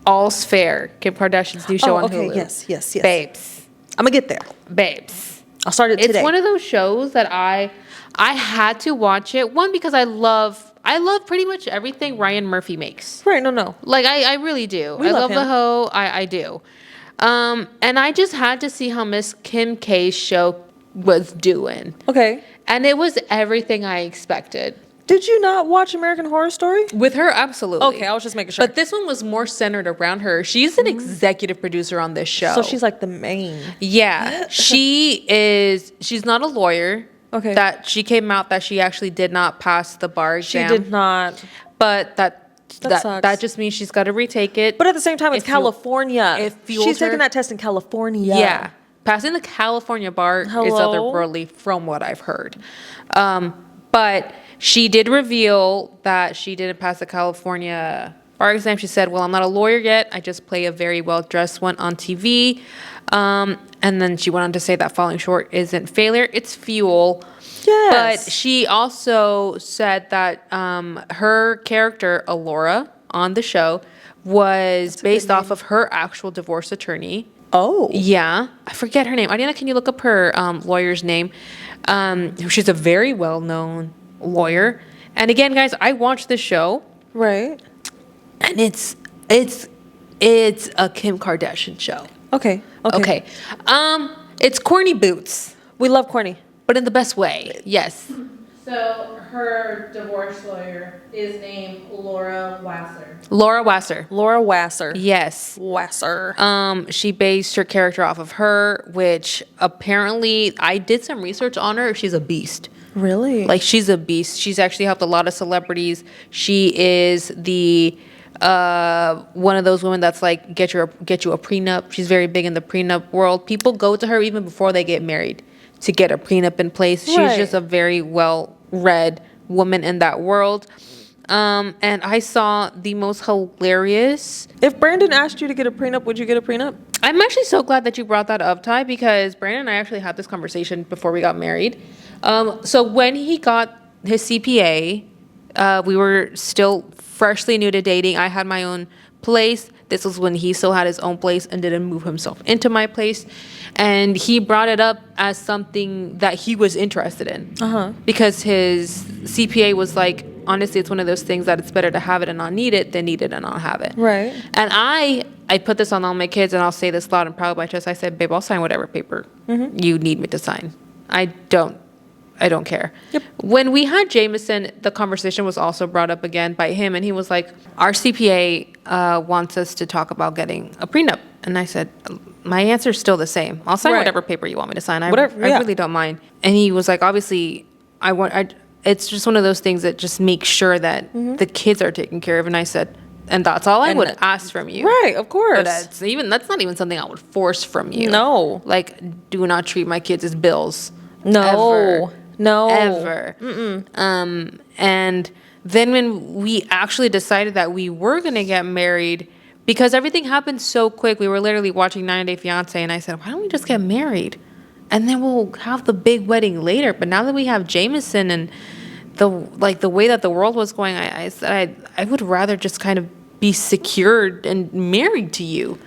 S1: All's Fair, Kim Kardashian's new show on Hulu.
S3: Yes.
S1: Babes.
S3: I'm gonna get there.
S1: Babes.
S3: I'll start it today.
S1: It's one of those shows that I had to watch it. One, because I love pretty much everything Ryan Murphy makes.
S3: Right, no.
S1: Like, I really do.
S3: We
S1: I
S3: love
S1: love the
S3: him.
S1: hoe. I do. And I just had to see how Miss Kim K's show was doing.
S3: Okay.
S1: And it was everything I expected.
S3: Did you not watch American Horror Story?
S1: With her, absolutely.
S3: Okay, I was just making sure.
S1: But this one was more centered around her. She's an executive producer on this show.
S3: So she's like the main.
S1: Yeah. She's not a lawyer.
S3: Okay.
S1: That she came out that she actually did not pass the bar exam.
S3: She did not.
S1: But
S3: That sucks.
S1: that just means she's got to retake it.
S3: But at the same time, it's
S1: It fuel-
S3: California.
S1: it fuels
S3: She's taking
S1: her.
S3: that test in California.
S1: Yeah. Passing the California bar is
S3: Hello?
S1: otherworldly from what I've heard. But she did reveal that she didn't pass the California bar exam. She said, well, I'm not a lawyer yet. I just play a very well-dressed one on TV. And then she went on to say that falling short isn't failure, it's fuel.
S3: Yes.
S1: But she also said that her character, Alora, on the show was based off of her actual divorce attorney.
S3: Oh.
S1: Yeah. I forget her name. Ariana, can you look up her lawyer's name? She's a very well-known lawyer. And again, guys, I watched this show.
S3: Right.
S1: And it's a Kim Kardashian show.
S3: Okay.
S1: Okay. It's corny boots,
S3: We love corny.
S1: but in the best way. Yes.
S2: So her divorce lawyer is named Laura Wasser.
S1: Laura Wasser.
S3: Laura Wasser.
S1: Yes.
S3: Wasser.
S1: She based her character off of her, which apparently I did some research on her. She's a beast.
S3: Really?
S1: Like, she's a beast. She's actually helped a lot of celebrities. She is the one of those women that's like get you a prenup. She's very big in the prenup world. People go to her even before they get married to get a prenup in place. She's
S3: Right.
S1: just a very well-read woman in that world. And I saw the most hilarious.
S3: If Brandon asked you to get a prenup, would you get a prenup?
S1: I'm actually so glad that you brought that up, Ty, because Brandon and I actually had this conversation before we got married. So when he got his CPA, we were still freshly new to dating. I had my own place. This was when he still had his own place and didn't move himself into my place. And he brought it up as something that he was interested in. Because his CPA was like, honestly, it's one of those things that it's better to have it and not need it than need it and not have it.
S3: Right.
S1: And I put this on all my kids, and I'll say this loud and proud by chest. I said, babe, I'll sign whatever paper you need me to sign. I don't care.
S3: Yep.
S1: When we had Jameson, the conversation was also brought up again by him, and he was like, our CPA wants us to talk about getting a prenup. And I said, my answer's still the same. I'll sign
S3: Right.
S1: whatever paper you want me to sign. I
S3: Yeah.
S1: really don't mind. And he was like, obviously, it's just one of those things that just makes sure that the kids are taken care of. And I said, and that's all I would ask from you.
S3: Right, of course.
S1: But that's not even something I would force from you.
S3: No.
S1: Like, do not treat my kids as bills.
S3: No.
S1: Ever.
S3: No.
S1: Ever. And then when we actually decided that we were going to get married, because everything happened so quick, we were literally watching 90 Day Fiancé, and I said, why don't we just get married? And then we'll have the big wedding later. But now that we have Jameson and the way that the world was going, I said I would rather just kind of be secured and married to you.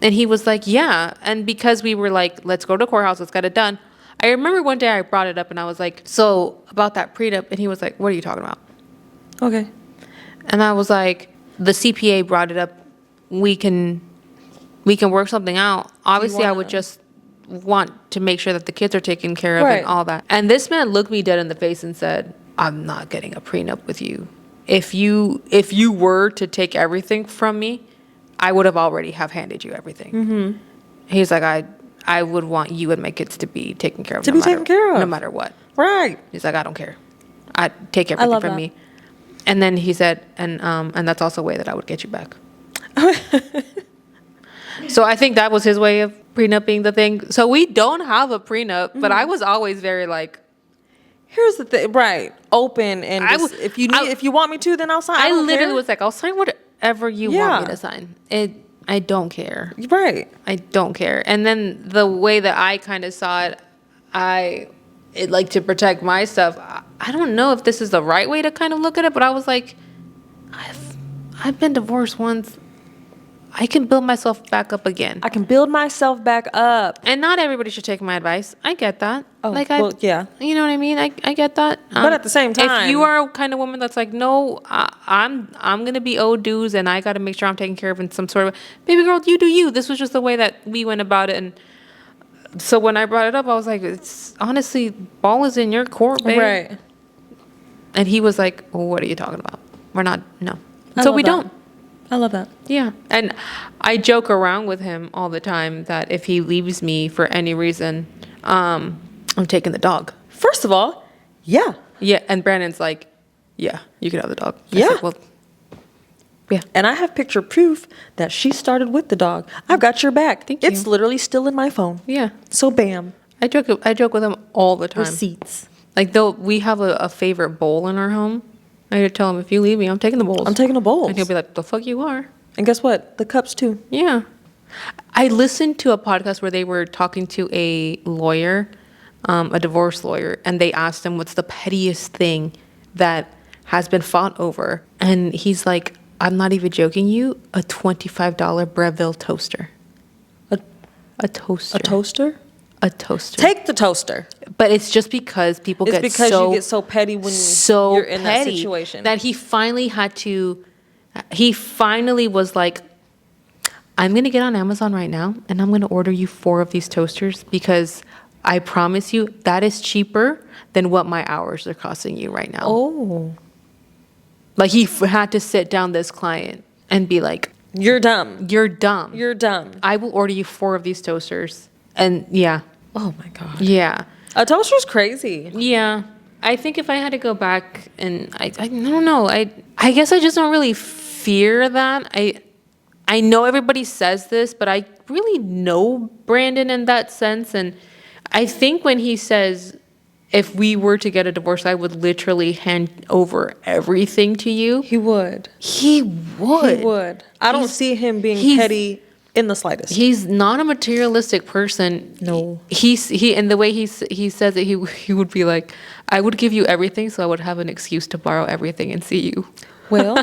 S1: And he was like, yeah. And because we were like, let's go to the courthouse, let's get it done. I remember one day I brought it up and I was like, so about that prenup, and he was like, what are you talking about?
S3: Okay.
S1: And I was like, the CPA brought it up. We can work something out. Obviously, I would just want to make sure that the kids are taken care of
S3: Right.
S1: and all that. And this man looked me dead in the face and said, I'm not getting a prenup with you. If you were to take everything from me, I would have already have handed you everything. He's like, I would want you and my kids to be taken care of.
S3: taken care of.
S1: No matter what.
S3: Right.
S1: He's like, I don't care. I take everything
S3: love
S1: from
S3: that.
S1: me. And then he said, and that's also a way that I would get you back. So I think that was his way of prenup being the thing. So we don't have a prenup, but I was always very like,
S3: Here's the thing, right? Open and
S1: I
S3: just,
S1: w-
S3: if you want me to, then I'll sign.
S1: I
S3: don't
S1: literally
S3: care.
S1: was like, I'll sign whatever you want me
S3: Yeah.
S1: to sign. I don't care.
S3: Right.
S1: I don't care. And then the way that I kind of saw it, it like to protect myself. I don't know if this is the right way to kind of look at it, but I was like, I've been divorced once. I can build myself back up again.
S3: I can build myself back up.
S1: And not everybody should take my advice. I get that.
S3: Oh, well, yeah.
S1: You know what I mean? I get that.
S3: But at the same time,
S1: if you are a kind of woman that's like, no, I'm gonna be owed dues, and I got to make sure I'm taken care of in some sort of baby girl. You do you. This was just the way that we went about it, and so when I brought it up, I was like, it's honestly, ball is in your court, babe.
S3: right.
S1: And he was like, well, what are you talking about? We're not. No.
S3: I
S1: So
S3: love
S1: we
S3: that.
S1: don't.
S3: I love that.
S1: Yeah. And I joke around with him all the time that if he leaves me for any reason, I'm taking the dog.
S3: First of all, yeah.
S1: Yeah. And Brandon's like, yeah, you can have the dog. I
S3: Yeah.
S1: said, well, yeah.
S3: And I have picture proof that she started with the dog. I've got your back.
S1: Thank
S3: It's
S1: you.
S3: literally still in my phone.
S1: Yeah.
S3: So bam.
S1: I joke with him all the time.
S3: Receipts.
S1: Like though we have a favorite bowl in our home. I had to tell him, if you leave me, I'm taking the bowls.
S3: I'm taking the bowls.
S1: And he'll be like, the fuck you are.
S3: And guess what? The cups too.
S1: Yeah. I listened to a podcast where they were talking to a lawyer, a divorce lawyer, and they asked him what's the pettiest thing that has been fought over. And he's like, I'm not even joking you, a $25 Breville toaster. A toaster.
S3: A toaster?
S1: A toaster.
S3: Take the toaster.
S1: But it's just because people
S3: It's
S1: get
S3: because
S1: so
S3: you get so petty when
S1: so
S3: you're in that
S1: petty
S3: situation.
S1: that he finally was like, I'm going to get on Amazon right now and I'm going to order you 4 of these toasters because I promise you that is cheaper than what my hours are costing you right now.
S3: Oh.
S1: Like he had to sit down this client and be like,
S3: You're dumb.
S1: you're dumb.
S3: You're dumb.
S1: I will order you 4 of these toasters. And yeah,
S3: Oh my God.
S1: yeah.
S3: A toaster's crazy.
S1: Yeah. I think if I had to go back and I don't know. I guess I just don't really fear that. I know everybody says this, but I really know Brandon in that sense. And I think when he says, if we were to get a divorce, I would literally hand over everything to you.
S3: He would.
S1: He would.
S3: He would. I don't see him being
S1: he's-
S3: petty in the slightest.
S1: He's not a materialistic person.
S3: No.
S1: He and the way he says it, he would be like, I would give you everything, so I would have an excuse to borrow everything and see you.
S3: Well,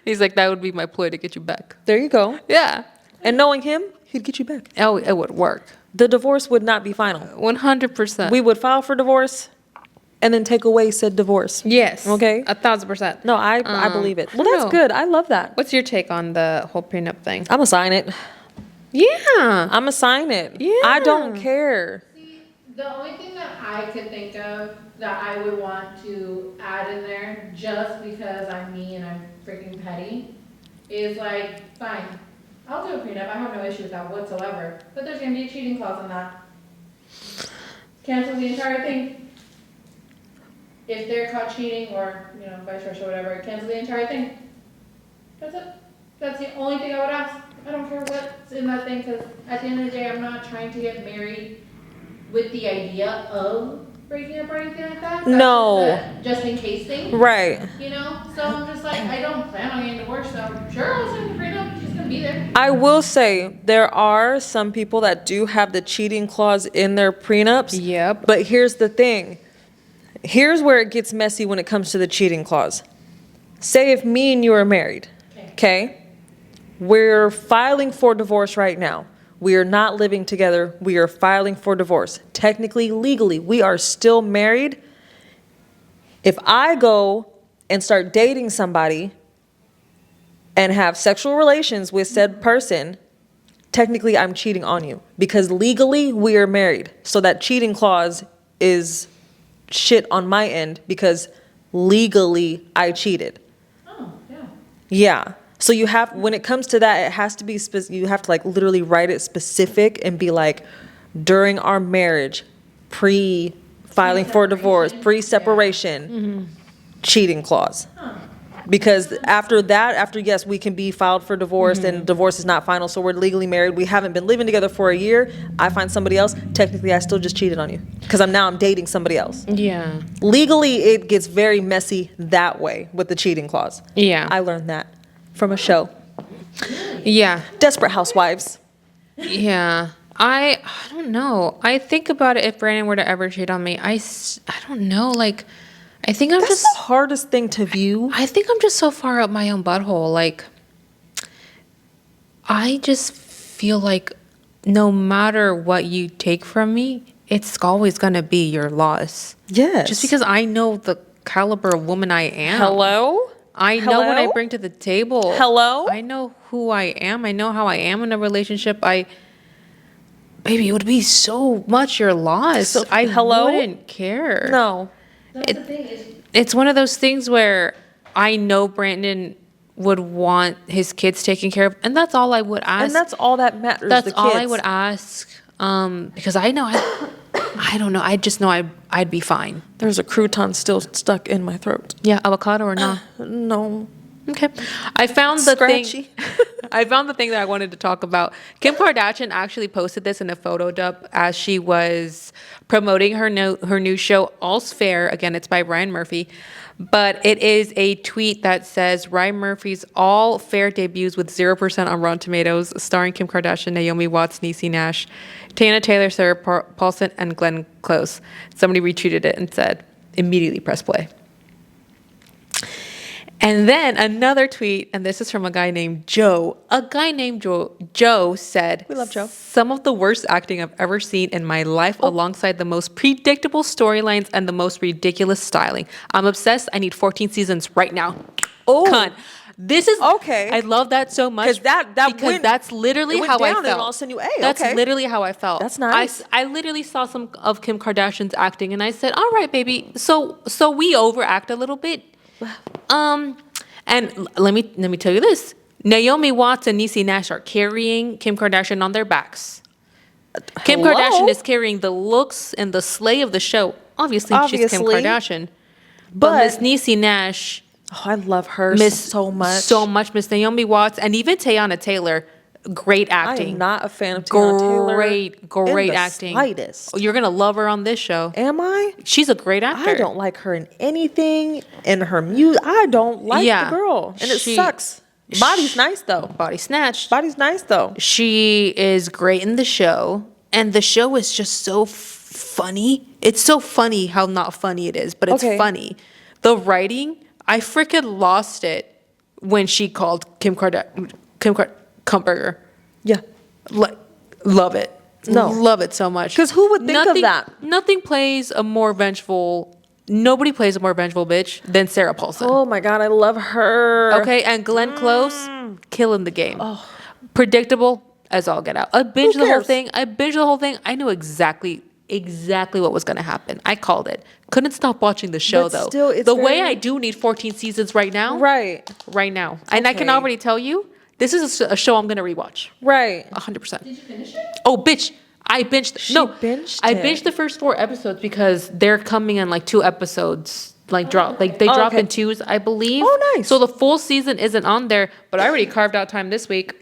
S1: He's like, that would be my ploy to get you back.
S3: there you go.
S1: Yeah.
S3: And knowing him, he'd get you back.
S1: Oh, it would work.
S3: The divorce would not be final.
S1: 100%.
S3: We would file for divorce and then take away said divorce.
S1: Yes.
S3: Okay.
S1: 1,000%.
S3: No, I believe it. Well,
S1: I don't
S3: that's
S1: know.
S3: good. I love that.
S1: What's your take on the whole prenup thing?
S3: I'm going to sign it.
S1: Yeah.
S3: I'm going to sign it.
S1: Yeah.
S3: I don't care.
S2: See, the only thing that I could think of that I would want to add in there, just because I'm me and I'm freaking petty, is like, fine, I'll do a prenup, I have no issue with that whatsoever, but there's gonna be a cheating clause in that. Cancel the entire thing. If they're caught cheating, or, you know, vice versa, whatever, cancel the entire thing. That's it. That's the only thing I would ask. I don't care what's in that thing, because at the end of the day, I'm not trying to get married with the idea of breaking up or anything like that. That's
S3: No.
S2: just in case thing,
S3: Right.
S2: you know? So I'm just like, I don't plan on getting divorced, so sure, I'll sign the prenup, she's gonna be there.
S3: I will say there are some people that do have the cheating clause in their prenups.
S1: Yep.
S3: But here's the thing. Here's where it gets messy when it comes to the cheating clause. Say if me and you are married, okay? We're filing for divorce right now. We are not living together. We are filing for divorce. Technically, legally, we are still married. If I go and start dating somebody and have sexual relations with said person, technically I'm cheating on you because legally we are married. So that cheating clause is shit on my end because legally I cheated.
S2: Oh, yeah.
S3: Yeah. So you have, when it comes to that, it has to be, you have to like literally write it specific and be like, during our marriage, pre-filing for divorce,
S2: Pre-separation.
S3: pre-separation, cheating clause.
S2: Huh.
S3: Because after yes, we can be filed for divorce and divorce is not final, so we're legally married. We haven't been living together for a year. I find somebody else. Technically, I still just cheated on you because I'm dating somebody else.
S1: Yeah.
S3: Legally, it gets very messy that way with the cheating clause.
S1: Yeah.
S3: I learned that from a show,
S1: Yeah.
S3: Desperate Housewives.
S1: Yeah. I don't know. I think about it if Brandon were to ever cheat on me. I don't know. Like, I think I'm
S3: That's
S1: just.
S3: the hardest thing to view.
S1: I think I'm just so far up my own butthole. Like, I just feel like no matter what you take from me, it's always going to be your loss.
S3: Yes.
S1: Just because I know the caliber of woman I am.
S3: Hello?
S1: I know what I
S3: Hello?
S1: bring to the table.
S3: Hello?
S1: I know who I am. I know how I am in a relationship. Baby, it would be so much your loss.
S3: So,
S1: I
S3: hello?
S1: wouldn't care.
S3: No.
S2: That's the thing.
S1: It's one of those things where I know Brandon would want his kids taken care of, and that's all I would ask.
S3: And that's all that matters.
S1: That's
S3: the
S1: all I
S3: kids.
S1: would ask. Because I know I don't know. I just know I'd be fine.
S3: There's a crouton still stuck in my throat.
S1: Yeah, avocado or not?
S3: No.
S1: Okay. I found the
S3: Scratchy.
S1: thing. I found the thing that I wanted to talk about. Kim Kardashian actually posted this in a photo dump as she was promoting her new show, All's Fair. Again, it's by Ryan Murphy. But it is a tweet that says Ryan Murphy's All Fair debuts with 0% on Rotten Tomatoes, starring Kim Kardashian, Naomi Watts, Niecy Nash, Tana Taylor, Sarah Paulson, and Glenn Close. Somebody retweeted it and said, immediately press play. And then another tweet, and this is from a guy named Joe. A guy named Joe said,
S3: We love Joe.
S1: Some of the worst acting I've ever seen in my life, alongside the most predictable storylines and the most ridiculous styling. I'm obsessed. I need 14 seasons right now.
S3: Oh.
S1: Cunt. This is
S3: Okay.
S1: I love that so much because that's literally how I felt.
S3: And all of a sudden
S1: That's
S3: okay.
S1: literally how I felt.
S3: That's nice.
S1: I literally saw some of Kim Kardashian's acting, and I said, "All right, baby. So we overact a little bit." And let me tell you this: Naomi Watts and Niecy Nash are carrying Kim Kardashian on their backs. Kim
S3: Hello?
S1: Kardashian is carrying the looks and the slay of the show. Obviously. She's Kim Kardashian, but Miss Niecy Nash.
S3: Oh, I love her so much.
S1: So much. Miss Naomi Watts and even Teyana Taylor. Great acting.
S3: I am not a fan of Teyana Taylor.
S1: Great
S3: in the
S1: acting.
S3: Slightest.
S1: Oh, you're gonna love her on this show.
S3: Am I?
S1: She's a great actor.
S3: I don't like her in anything. In her music, I don't like the girl, and it sucks. Body's nice though.
S1: Body snatched.
S3: Body's nice though.
S1: She is great in the show, and the show is just so funny. It's so funny how not funny it is, but it's funny. The writing, I freaking lost it when she called Kim Kumberger.
S3: Yeah.
S1: Love it.
S3: No.
S1: Love it so much.
S3: Because who would think of that?
S1: Nobody plays a more vengeful bitch than Sarah Paulson.
S3: Oh my God, I love her.
S1: Okay, and Glenn Close, killing the game. Oh. Predictable as all get out. I binged the whole thing. I knew exactly what was going to happen. I called it. Couldn't stop watching the show, though.
S3: Still, it's
S1: the way I do need 14 seasons right now.
S3: Right.
S1: Right now. And I can already tell you, this is a show I'm going to rewatch.
S3: Right.
S1: 100%.
S2: Did you finish it?
S1: Oh, bitch. I binged. I binged the first 4 episodes because they're coming in like 2 episodes. Like drop, like they drop in 2s, I believe.
S3: Oh, nice.
S1: So the full season isn't on there, but I already carved out time this week.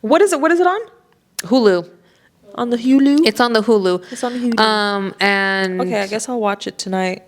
S3: What is it? What is it on?
S1: Hulu.
S3: On the Hulu?
S1: It's on the Hulu.
S3: It's on the Hulu.
S1: And
S3: Okay, I guess I'll watch it tonight.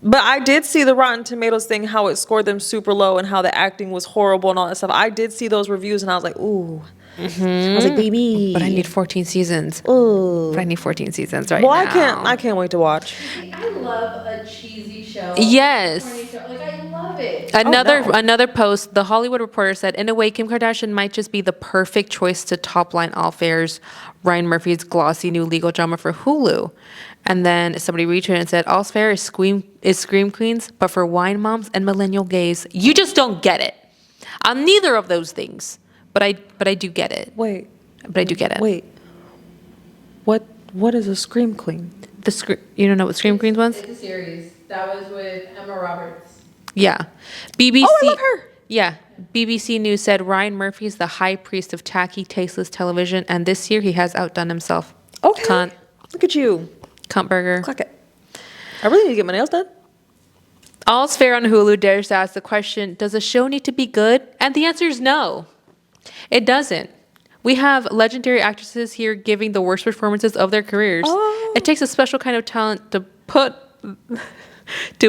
S3: But I did see the Rotten Tomatoes thing, how it scored them super low and how the acting was horrible and all that stuff. I did see those reviews and I was like, ooh. I was like, baby.
S1: But I need 14 seasons.
S3: Ooh.
S1: But I need 14 seasons right
S3: Well,
S1: now.
S3: I can't wait to watch.
S2: I love a cheesy show.
S1: Yes.
S2: Corny show. Like, I love it.
S1: Another post, The Hollywood Reporter said, in a way, Kim Kardashian might just be the perfect choice to top line All Fair's Ryan Murphy's glossy new legal drama for Hulu. And then somebody retweeted and said, All's Fair is Scream Queens, but for wine moms and millennial gays. You just don't get it. I'm neither of those things, but I do get it.
S3: Wait.
S1: But I do get it.
S3: Wait. What is a Scream Queen?
S1: You don't know what Scream Queens was?
S2: It's a series. That was with Emma Roberts.
S1: Yeah. BBC.
S3: Oh, I love her.
S1: Yeah. BBC News said Ryan Murphy's the high priest of tacky, tasteless television, and this year he has outdone himself.
S3: Okay.
S1: Cunt.
S3: Look at you.
S1: Cunt burger.
S3: Clock it. I really need to get my nails done.
S1: All's Fair on Hulu dares to ask the question, does a show need to be good? And the answer is no. It doesn't. We have legendary actresses here giving the worst performances of their careers.
S3: Oh.
S1: It takes a special kind of talent to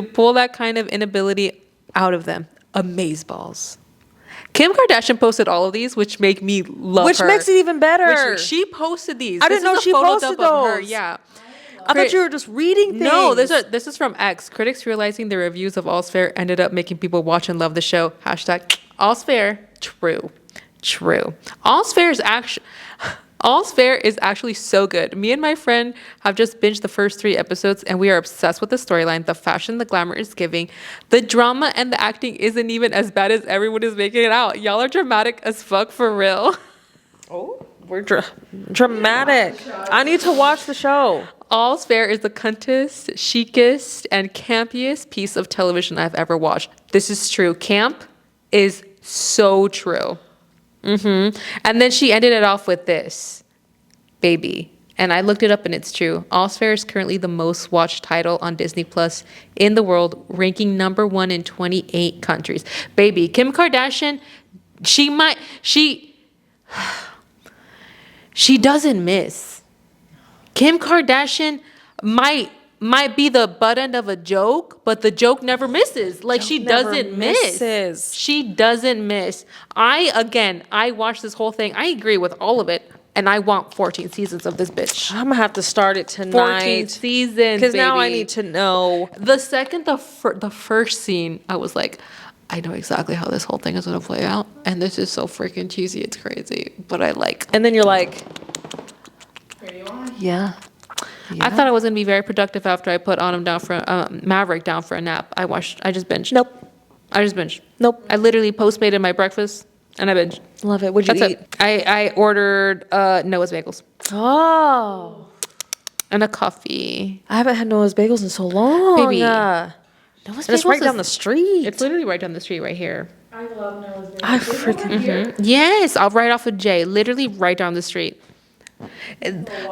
S1: pull that kind of inability out of them. Amazeballs. Kim Kardashian posted all of these, which make me love
S3: Which
S1: her.
S3: makes it even better.
S1: She posted these.
S3: I didn't know she posted those.
S1: Yeah.
S3: I thought you were just reading things.
S1: No, this is from X. Critics realizing the reviews of All's Fair ended up making people watch and love the show. Hashtag All's Fair. True. All's Fair is actually so good. Me and my friend have just binged the first 3 episodes and we are obsessed with the storyline, the fashion, the glamour is giving. The drama and the acting isn't even as bad as everyone is making it out. Y'all are dramatic as fuck for real.
S3: Oh, we're dramatic. I need to watch the show.
S1: All's Fair is the cuntest, chicest, and campiest piece of television I've ever watched. This is true. Camp is so true. And then she ended it off with this, baby. And I looked it up and it's true. All's Fair is currently the most watched title on Disney Plus in the world, ranking #1 in 28 countries. Baby, Kim Kardashian, she doesn't miss. Kim Kardashian might be the butt end of a joke, but the joke never misses. Like, she doesn't miss. She doesn't miss. I watched this whole thing. I agree with all of it. And I want 14 seasons of this bitch.
S3: I'm gonna have to start it tonight.
S1: 14 seasons,
S3: because now I need to know.
S1: The second the first scene, I was like, I know exactly how this whole thing is gonna play out, and this is so freaking cheesy. It's crazy, but I like.
S3: And then you're like,
S1: yeah. I thought I was gonna be very productive after I put Maverick down for a nap. I just binged.
S3: nope.
S1: I just binged.
S3: Nope.
S1: I literally postmated my breakfast and I binged.
S3: Love it. What'd you
S1: That's
S3: eat?
S1: it. I ordered Noah's Bagels
S3: Oh,
S1: and a coffee.
S3: I haven't had Noah's Bagels in so long.
S1: Baby.
S3: Noah's
S1: Noah's
S3: and it's right down the street.
S1: It's literally right down the street, right here.
S2: I love Noah's Bagels.
S3: I freaking
S1: Yes, I'll right off of J. Literally right down the street.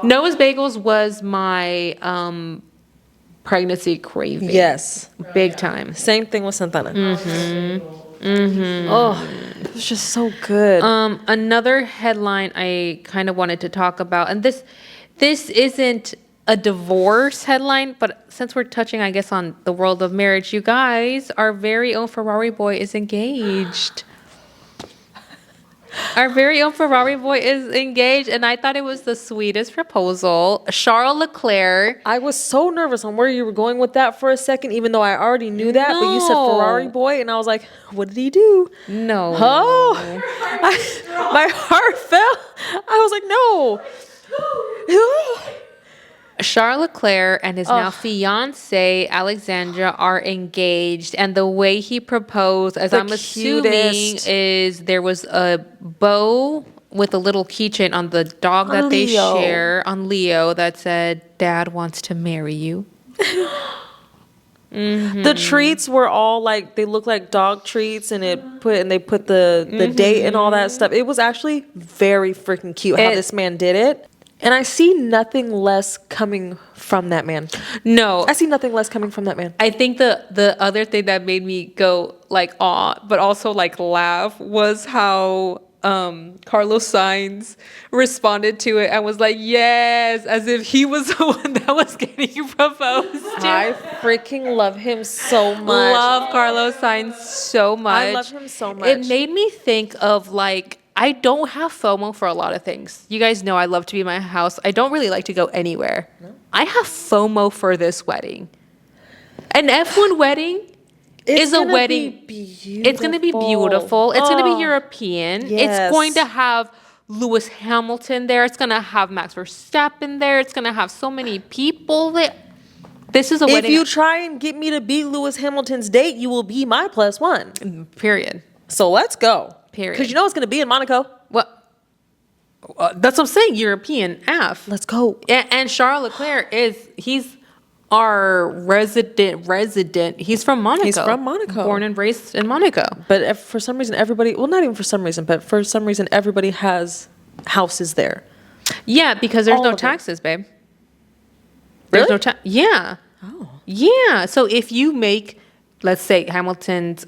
S1: Noah's Bagels was my pregnancy craving.
S3: yes.
S1: Big time.
S3: Same thing with Santana. Oh, it was just so good.
S1: Another headline I kind of wanted to talk about, and this isn't a divorce headline, but since we're touching, I guess, on the world of marriage, you guys, our very own Ferrari boy is engaged. Our very own Ferrari boy is engaged, and I thought it was the sweetest proposal. Charles Leclerc.
S3: I was so nervous on where you were going with that for a second, even though I already knew that. But you said
S1: No.
S3: Ferrari boy, and I was like, what did he do?
S1: No.
S3: Oh, my heart fell. I was like, no.
S1: Charles Leclerc and his now fiance Alexandra are engaged, and the way he proposed, as
S3: The
S1: I'm assuming,
S3: cutest.
S1: is there was a bow with a little keychain on the dog that they
S3: Leo.
S1: share on Leo that said, "Dad wants to marry you."
S3: The treats were all like, they look like dog treats, and they put the date and all that stuff. It was actually very freaking cute how this man did it. And I see nothing less coming from that man.
S1: No,
S3: I see nothing less coming from that man.
S1: I think the other thing that made me go like aw, but also like laugh was how Carlos Sainz responded to it and was like, yes, as if he was the one that was getting proposed to.
S3: I freaking love him so much.
S1: Love Carlos Sainz so much.
S3: I love him so much.
S1: It made me think of like, I don't have FOMO for a lot of things. You guys know I love to be in my house. I don't really like to go anywhere. No. I have FOMO for this wedding. An F1 wedding is a wedding. It's going to be beautiful. It's going to be European.
S3: Yes.
S1: It's going to have Lewis Hamilton there. It's going to have Max Verstappen there. It's going to have so many people there. This is a wedding.
S3: If you try and get me to beat Lewis Hamilton's date, you will be my +1.
S1: Period.
S3: So let's go.
S1: Period.
S3: Because you know it's going to be in Monaco.
S1: What? That's what I'm saying. European F.
S3: Let's go.
S1: And Charles Leclerc he's our resident. He's from Monaco.
S3: He's from Monaco.
S1: Born and raised in Monaco.
S3: But if for some reason everybody, well, not even for some reason, but for some reason everybody has houses there.
S1: Yeah, because there's
S3: All
S1: no
S3: of it.
S1: taxes, babe. There's
S3: Really?
S1: no tax. Yeah.
S3: Oh.
S1: Yeah. So if you make let's say Hamilton's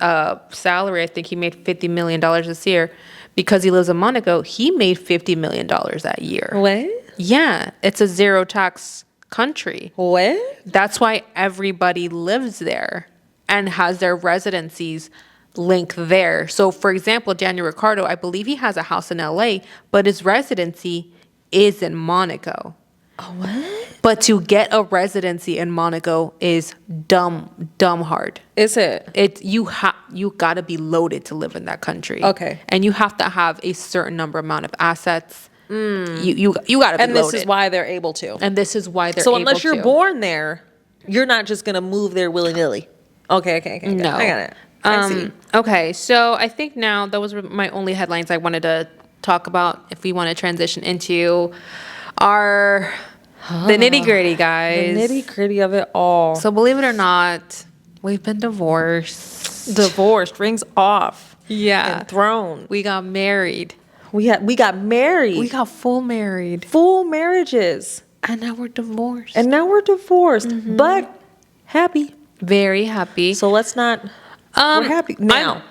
S1: salary, I think he made $50 million this year. Because he lives in Monaco, he made $50 million that year.
S3: What?
S1: Yeah, it's a zero tax country.
S3: What?
S1: That's why everybody lives there and has their residencies linked there. So, for example, Daniel Ricciardo, I believe he has a house in LA, but his residency is in Monaco.
S3: Oh, what?
S1: But to get a residency in Monaco is dumb hard.
S3: Is it?
S1: You gotta be loaded to live in that country.
S3: Okay.
S1: And you have to have a certain amount of assets. You gotta be loaded.
S3: And this is why they're able to.
S1: And this is why they're
S3: So
S1: able
S3: unless you're
S1: to.
S3: born there, you're not just gonna move there willy nilly. Okay.
S1: No.
S3: I got it. I see.
S1: Okay, so I think now those were my only headlines I wanted to talk about. If we want to transition into the nitty gritty, guys.
S3: The nitty gritty of it all.
S1: So believe it or not, we've been divorced.
S3: Divorced, rings off.
S1: Yeah.
S3: And thrown.
S1: We got married.
S3: We got married.
S1: We got full married.
S3: full marriages.
S1: And now we're divorced.
S3: And now we're divorced. But happy.
S1: Very happy.
S3: So let's not we're happy now.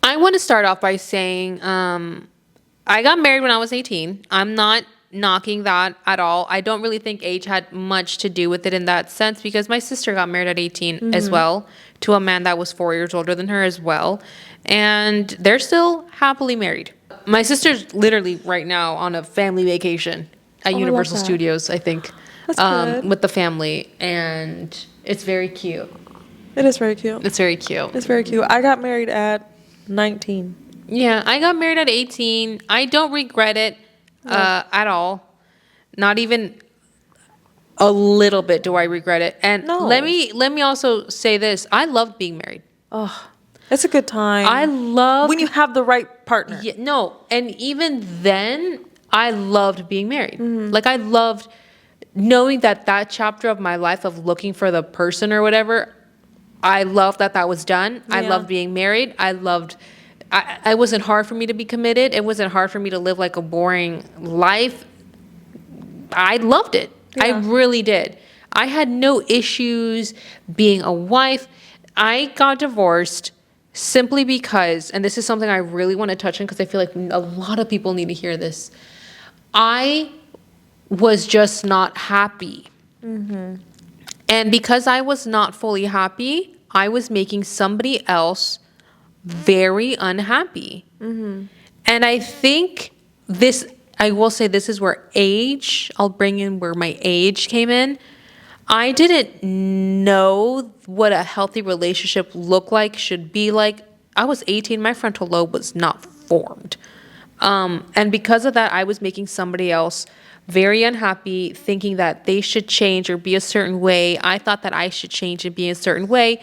S1: I want to start off by saying I got married when I was 18. I'm not knocking that at all. I don't really think age had much to do with it in that sense because my sister got married at 18 as well to a man that was 4 years older than her as well. And they're still happily married. My sister's literally right now on a family vacation at Universal
S3: that.
S1: Studios, I think,
S3: That's good.
S1: with the family. And it's very cute.
S3: It is very cute.
S1: It's very cute.
S3: It's very cute. I got married at 19.
S1: Yeah, I got married at 18. I don't regret it at all. Not even a little bit do I regret it. And
S3: No.
S1: let me also say this. I loved being married.
S3: Oh, it's a good time.
S1: I love
S3: when you have the right partner.
S1: Yeah, no, and even then I loved being married. Like I loved knowing that chapter of my life of looking for the person or whatever, I loved that was done. I
S3: Yeah.
S1: loved being married. I wasn't hard for me to be committed. It wasn't hard for me to live like a boring life. I loved it. I
S3: Yeah.
S1: really did. I had no issues being a wife. I got divorced simply because, and this is something I really want to touch on because I feel like a lot of people need to hear this. I was just not happy. And because I was not fully happy, I was making somebody else very unhappy. And I think I will say this is where I'll bring in where my age came in. I didn't know what a healthy relationship should be like. I was 18, my frontal lobe was not formed. And because of that, I was making somebody else very unhappy, thinking that they should change or be a certain way. I thought that I should change and be a certain way.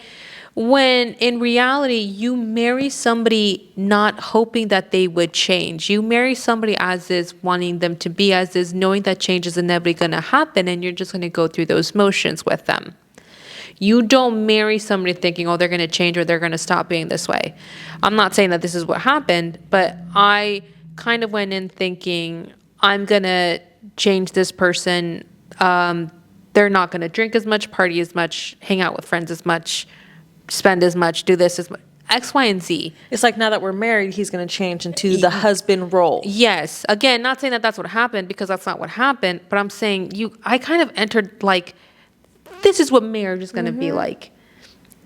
S1: When in reality, you marry somebody not hoping that they would change. You marry somebody as is, wanting them to be as is, knowing that change is inevitably going to happen, and you're just going to go through those motions with them. You don't marry somebody thinking, oh, they're going to change or they're going to stop being this way. I'm not saying that this is what happened, but I kind of went in thinking, I'm going to change this person. They're not going to drink as much, party as much, hang out with friends as much, spend as much, do this as much, X, Y, and Z.
S3: It's like now that we're married, he's going to change into the husband role.
S1: Yes. Again, not saying that that's what happened because that's not what happened, but I'm saying I kind of entered like, this is what marriage is going to be like.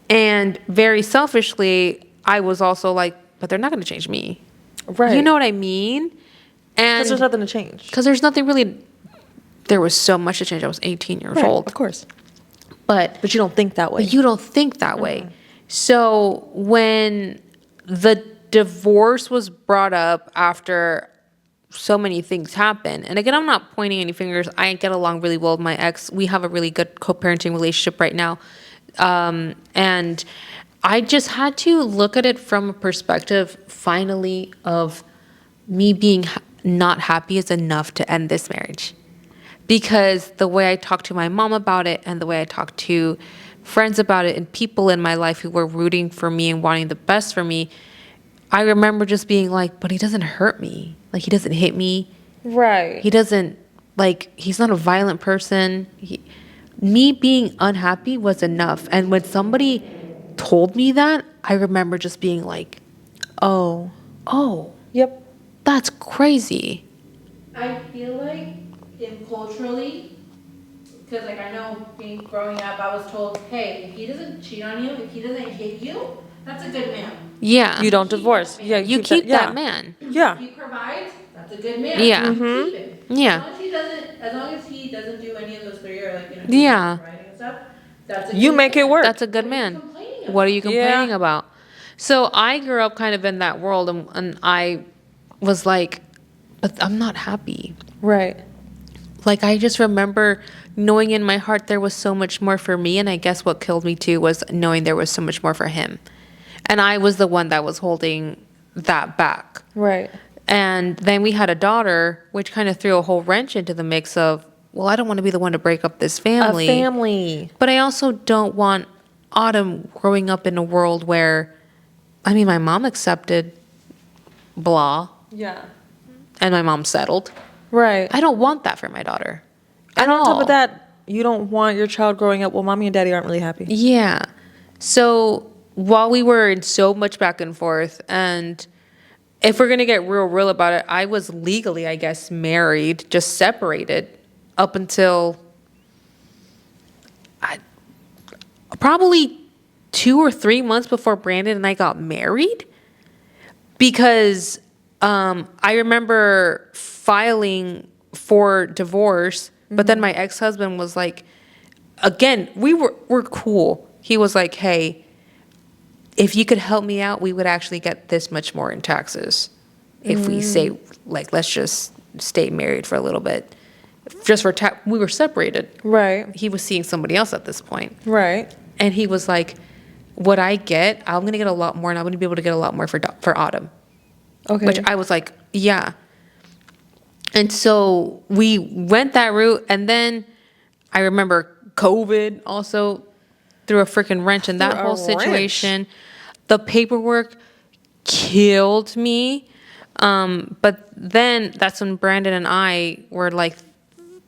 S1: And very selfishly, I was also like, but they're not going to change me.
S3: Right.
S1: You know what I mean? And
S3: Because there's nothing to change.
S1: because there's nothing really, there was so much to change. I was 18 years old.
S3: Of course.
S1: But
S3: But you don't think that way.
S1: you don't think that way. So when the divorce was brought up after so many things happened, and again, I'm not pointing any fingers. I get along really well with my ex. We have a really good co-parenting relationship right now. And I just had to look at it from a perspective, finally, of me being not happy is enough to end this marriage. Because the way I talked to my mom about it and the way I talked to friends about it and people in my life who were rooting for me and wanting the best for me, I remember just being like, but he doesn't hurt me. Like, he doesn't hit me.
S3: Right.
S1: He doesn't, he's not a violent person. Me being unhappy was enough. And when somebody told me that, I remember just being like,
S3: Oh.
S1: oh,
S3: Yep.
S1: that's crazy.
S2: I feel like culturally, because like I know growing up, I was told, hey, if he doesn't cheat on you, if he doesn't hit you, that's a good man.
S1: Yeah.
S3: You don't divorce. Yeah,
S1: You keep
S3: yeah.
S1: that man.
S3: Yeah.
S2: If he provides, that's a good man.
S1: Yeah.
S2: You keep him.
S1: Yeah.
S2: As long as he doesn't do any of those three, or like,
S1: Yeah.
S2: providing and stuff, that's a
S3: You
S2: good
S3: make
S2: man.
S3: it work.
S1: That's a good
S2: What are you
S1: man.
S2: complaining about?
S1: What are you complaining
S3: Yeah.
S1: about? So I grew up kind of in that world, and I was like, but I'm not happy.
S3: Right.
S1: Like, I just remember knowing in my heart there was so much more for me. And I guess what killed me too was knowing there was so much more for him. And I was the one that was holding that back.
S3: Right.
S1: And then we had a daughter, which kind of threw a whole wrench into the mix of, well, I don't want to be the one to break up this family.
S3: A family.
S1: But I also don't want Autumn growing up in a world where, I mean, my mom accepted blah,
S3: Yeah.
S1: and my mom settled.
S3: Right.
S1: I don't want that for my daughter.
S3: And
S1: At
S3: on top
S1: all.
S3: of that, you don't want your child growing up, well, mommy and daddy aren't really happy.
S1: Yeah. So while we were in so much back and forth, and if we're going to get real about it, I was legally, I guess, married, just separated up until probably 2 or 3 months before Brandon and I got married. Because I remember filing for divorce, but then my ex-husband was like, again, we're cool. He was like, hey, if you could help me out, we would actually get this much more in taxes if we say, like, let's just stay married for a little bit. Just for we were separated.
S3: Right.
S1: He was seeing somebody else at this point.
S3: Right.
S1: And he was like, what I get, I'm going to get a lot more, and I'm going to be able to get a lot more for Autumn.
S3: Okay.
S1: Which I was like, yeah. And so we went that route. And then I remember COVID also threw a freaking wrench in that
S3: Threw a
S1: whole
S3: wrench.
S1: situation. The paperwork killed me. But then that's when Brandon and I were like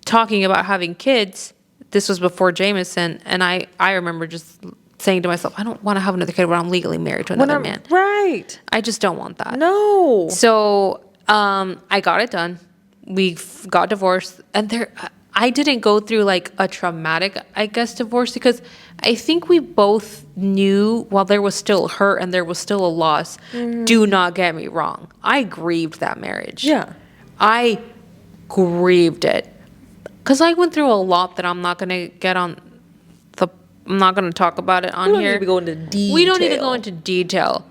S1: talking about having kids. This was before Jameson. And I remember just saying to myself, I don't want to have another kid when I'm legally married to another man.
S3: Right.
S1: I just don't want that.
S3: No.
S1: So I got it done. We got divorced, and I didn't go through like a traumatic, I guess, divorce, because I think we both knew while there was still hurt and there was still a loss. Do not get me wrong. I grieved that marriage.
S3: Yeah.
S1: I grieved it because I went through a lot that I'm not going to get on I'm not going to talk about it on
S3: We don't
S1: here.
S3: need to go into detail.
S1: We don't need to go into detail.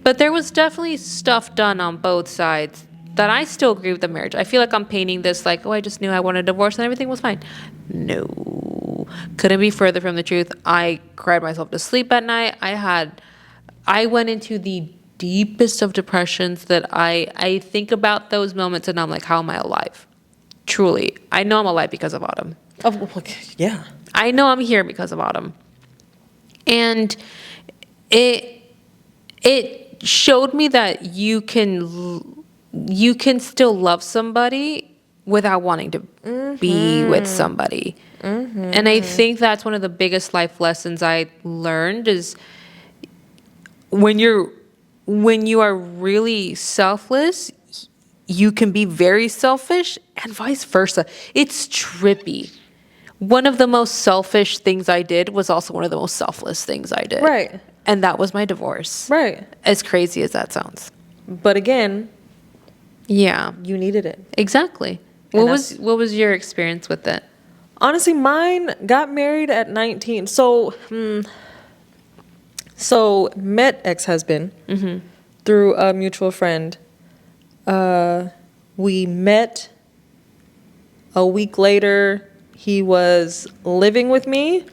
S1: But there was definitely stuff done on both sides that I still agree with the marriage. I feel like I'm painting this like, oh, I just knew I wanted a divorce and everything was fine. No. Couldn't be further from the truth. I cried myself to sleep at night. I went into the deepest of depressions that I think about those moments and I'm like, how am I alive? Truly. I know I'm alive because of Autumn.
S3: Yeah.
S1: I know I'm here because of Autumn. And it showed me that you can still love somebody without wanting to be with somebody. And I think that's one of the biggest life lessons I learned is when you are really selfless, you can be very selfish and vice versa. It's trippy. One of the most selfish things I did was also one of the most selfless things I did.
S3: Right.
S1: And that was my divorce.
S3: Right.
S1: As crazy as that sounds.
S3: But again,
S1: Yeah.
S3: you needed it.
S1: Exactly.
S3: And
S1: What was your experience with it?
S3: Honestly, mine got married at 19. So met ex-husband through a mutual friend. We met a week later. He was living with me.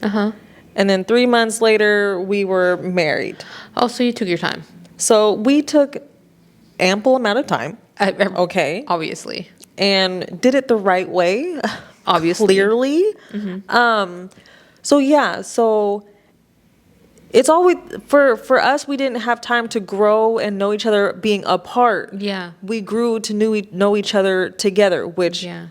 S3: And then 3 months later, we were married.
S1: Oh, so you took your time.
S3: So we took ample amount of time. Okay.
S1: Obviously.
S3: And did it the right way.
S1: Obviously.
S3: Clearly. So yeah, so it's always for us, we didn't have time to grow and know each other being apart.
S1: Yeah.
S3: We grew to know each other together, which
S1: Yeah.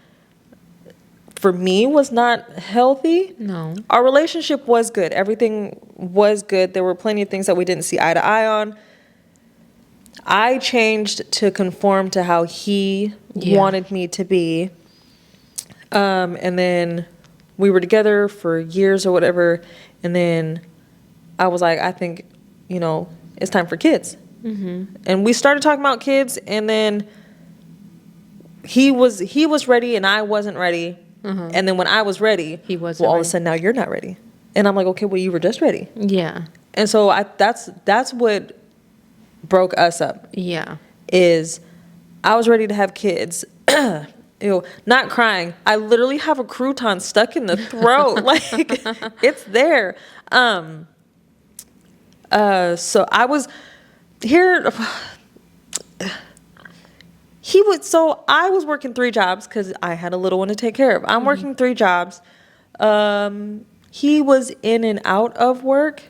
S3: for me was not healthy.
S1: No.
S3: Our relationship was good. Everything was good. There were plenty of things that we didn't see eye to eye on. I changed to conform to how he wanted me to be. And then we were together for years or whatever. And then I was like, I think, it's time for kids. And we started talking about kids, and then he was ready and I wasn't ready. And then when I was ready,
S1: He wasn't
S3: all of a
S1: ready.
S3: sudden now you're not ready. And I'm like, okay, well, you were just ready.
S1: Yeah.
S3: And so that's what broke us up.
S1: Yeah.
S3: Is I was ready to have kids. Not crying. I literally have a crouton stuck in the throat. Like, it's there. So I was here. I was working 3 jobs because I had a little one to take care of. I'm working 3 jobs. He was in and out of work.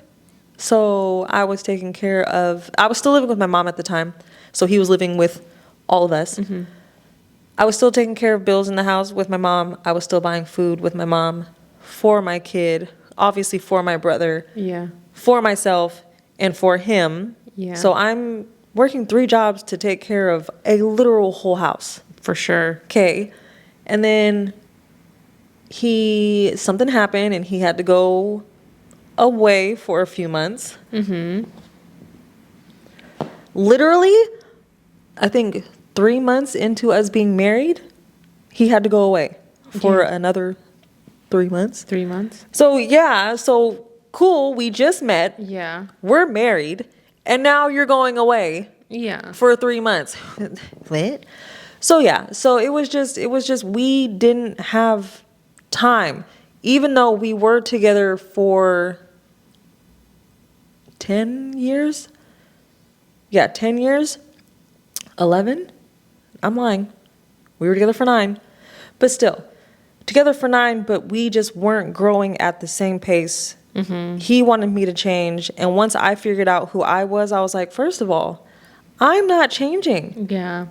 S3: So I was taking care of, I was still living with my mom at the time. So he was living with all of us. I was still taking care of bills in the house with my mom. I was still buying food with my mom for my kid, obviously for my brother,
S1: Yeah.
S3: for myself, and for him.
S1: Yeah.
S3: So I'm working 3 jobs to take care of a literal whole house.
S1: For sure.
S3: Okay. And then something happened and he had to go away for a few months. Literally, I think 3 months into us being married, he had to go away for another 3 months.
S1: 3 months.
S3: So cool, we just met,
S1: Yeah.
S3: we're married, and now you're going away
S1: Yeah.
S3: for 3 months. What? So it was just we didn't have time, even though we were together for 10 years. Yeah, 10 years. 11? I'm lying. We were together for 9. But still, together for 9, but we just weren't growing at the same pace. He wanted me to change. And once I figured out who I was like, first of all, I'm not changing.
S1: Yeah.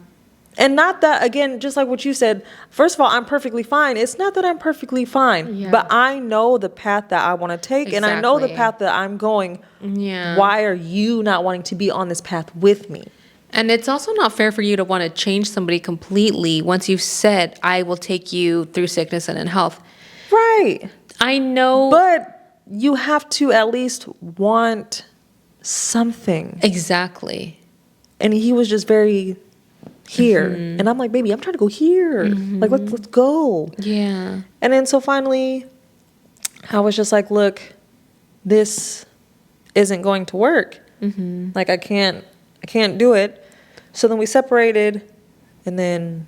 S3: And not that, again, just like what you said, first of all, I'm perfectly fine. It's not that I'm perfectly fine,
S1: Yeah.
S3: but I know the path that I want to take, and I know the
S1: Exactly.
S3: path that I'm going.
S1: Yeah.
S3: Why are you not wanting to be on this path with me?
S1: And it's also not fair for you to want to change somebody completely once you've said, I will take you through sickness and in health.
S3: Right.
S1: I know.
S3: But you have to at least want something.
S1: Exactly.
S3: And he was just very here. And I'm like, baby, I'm trying to go here. Like, let's go.
S1: Yeah.
S3: And then so finally, I was just like, look, this isn't going to work. Like, I can't do it. So then we separated, and then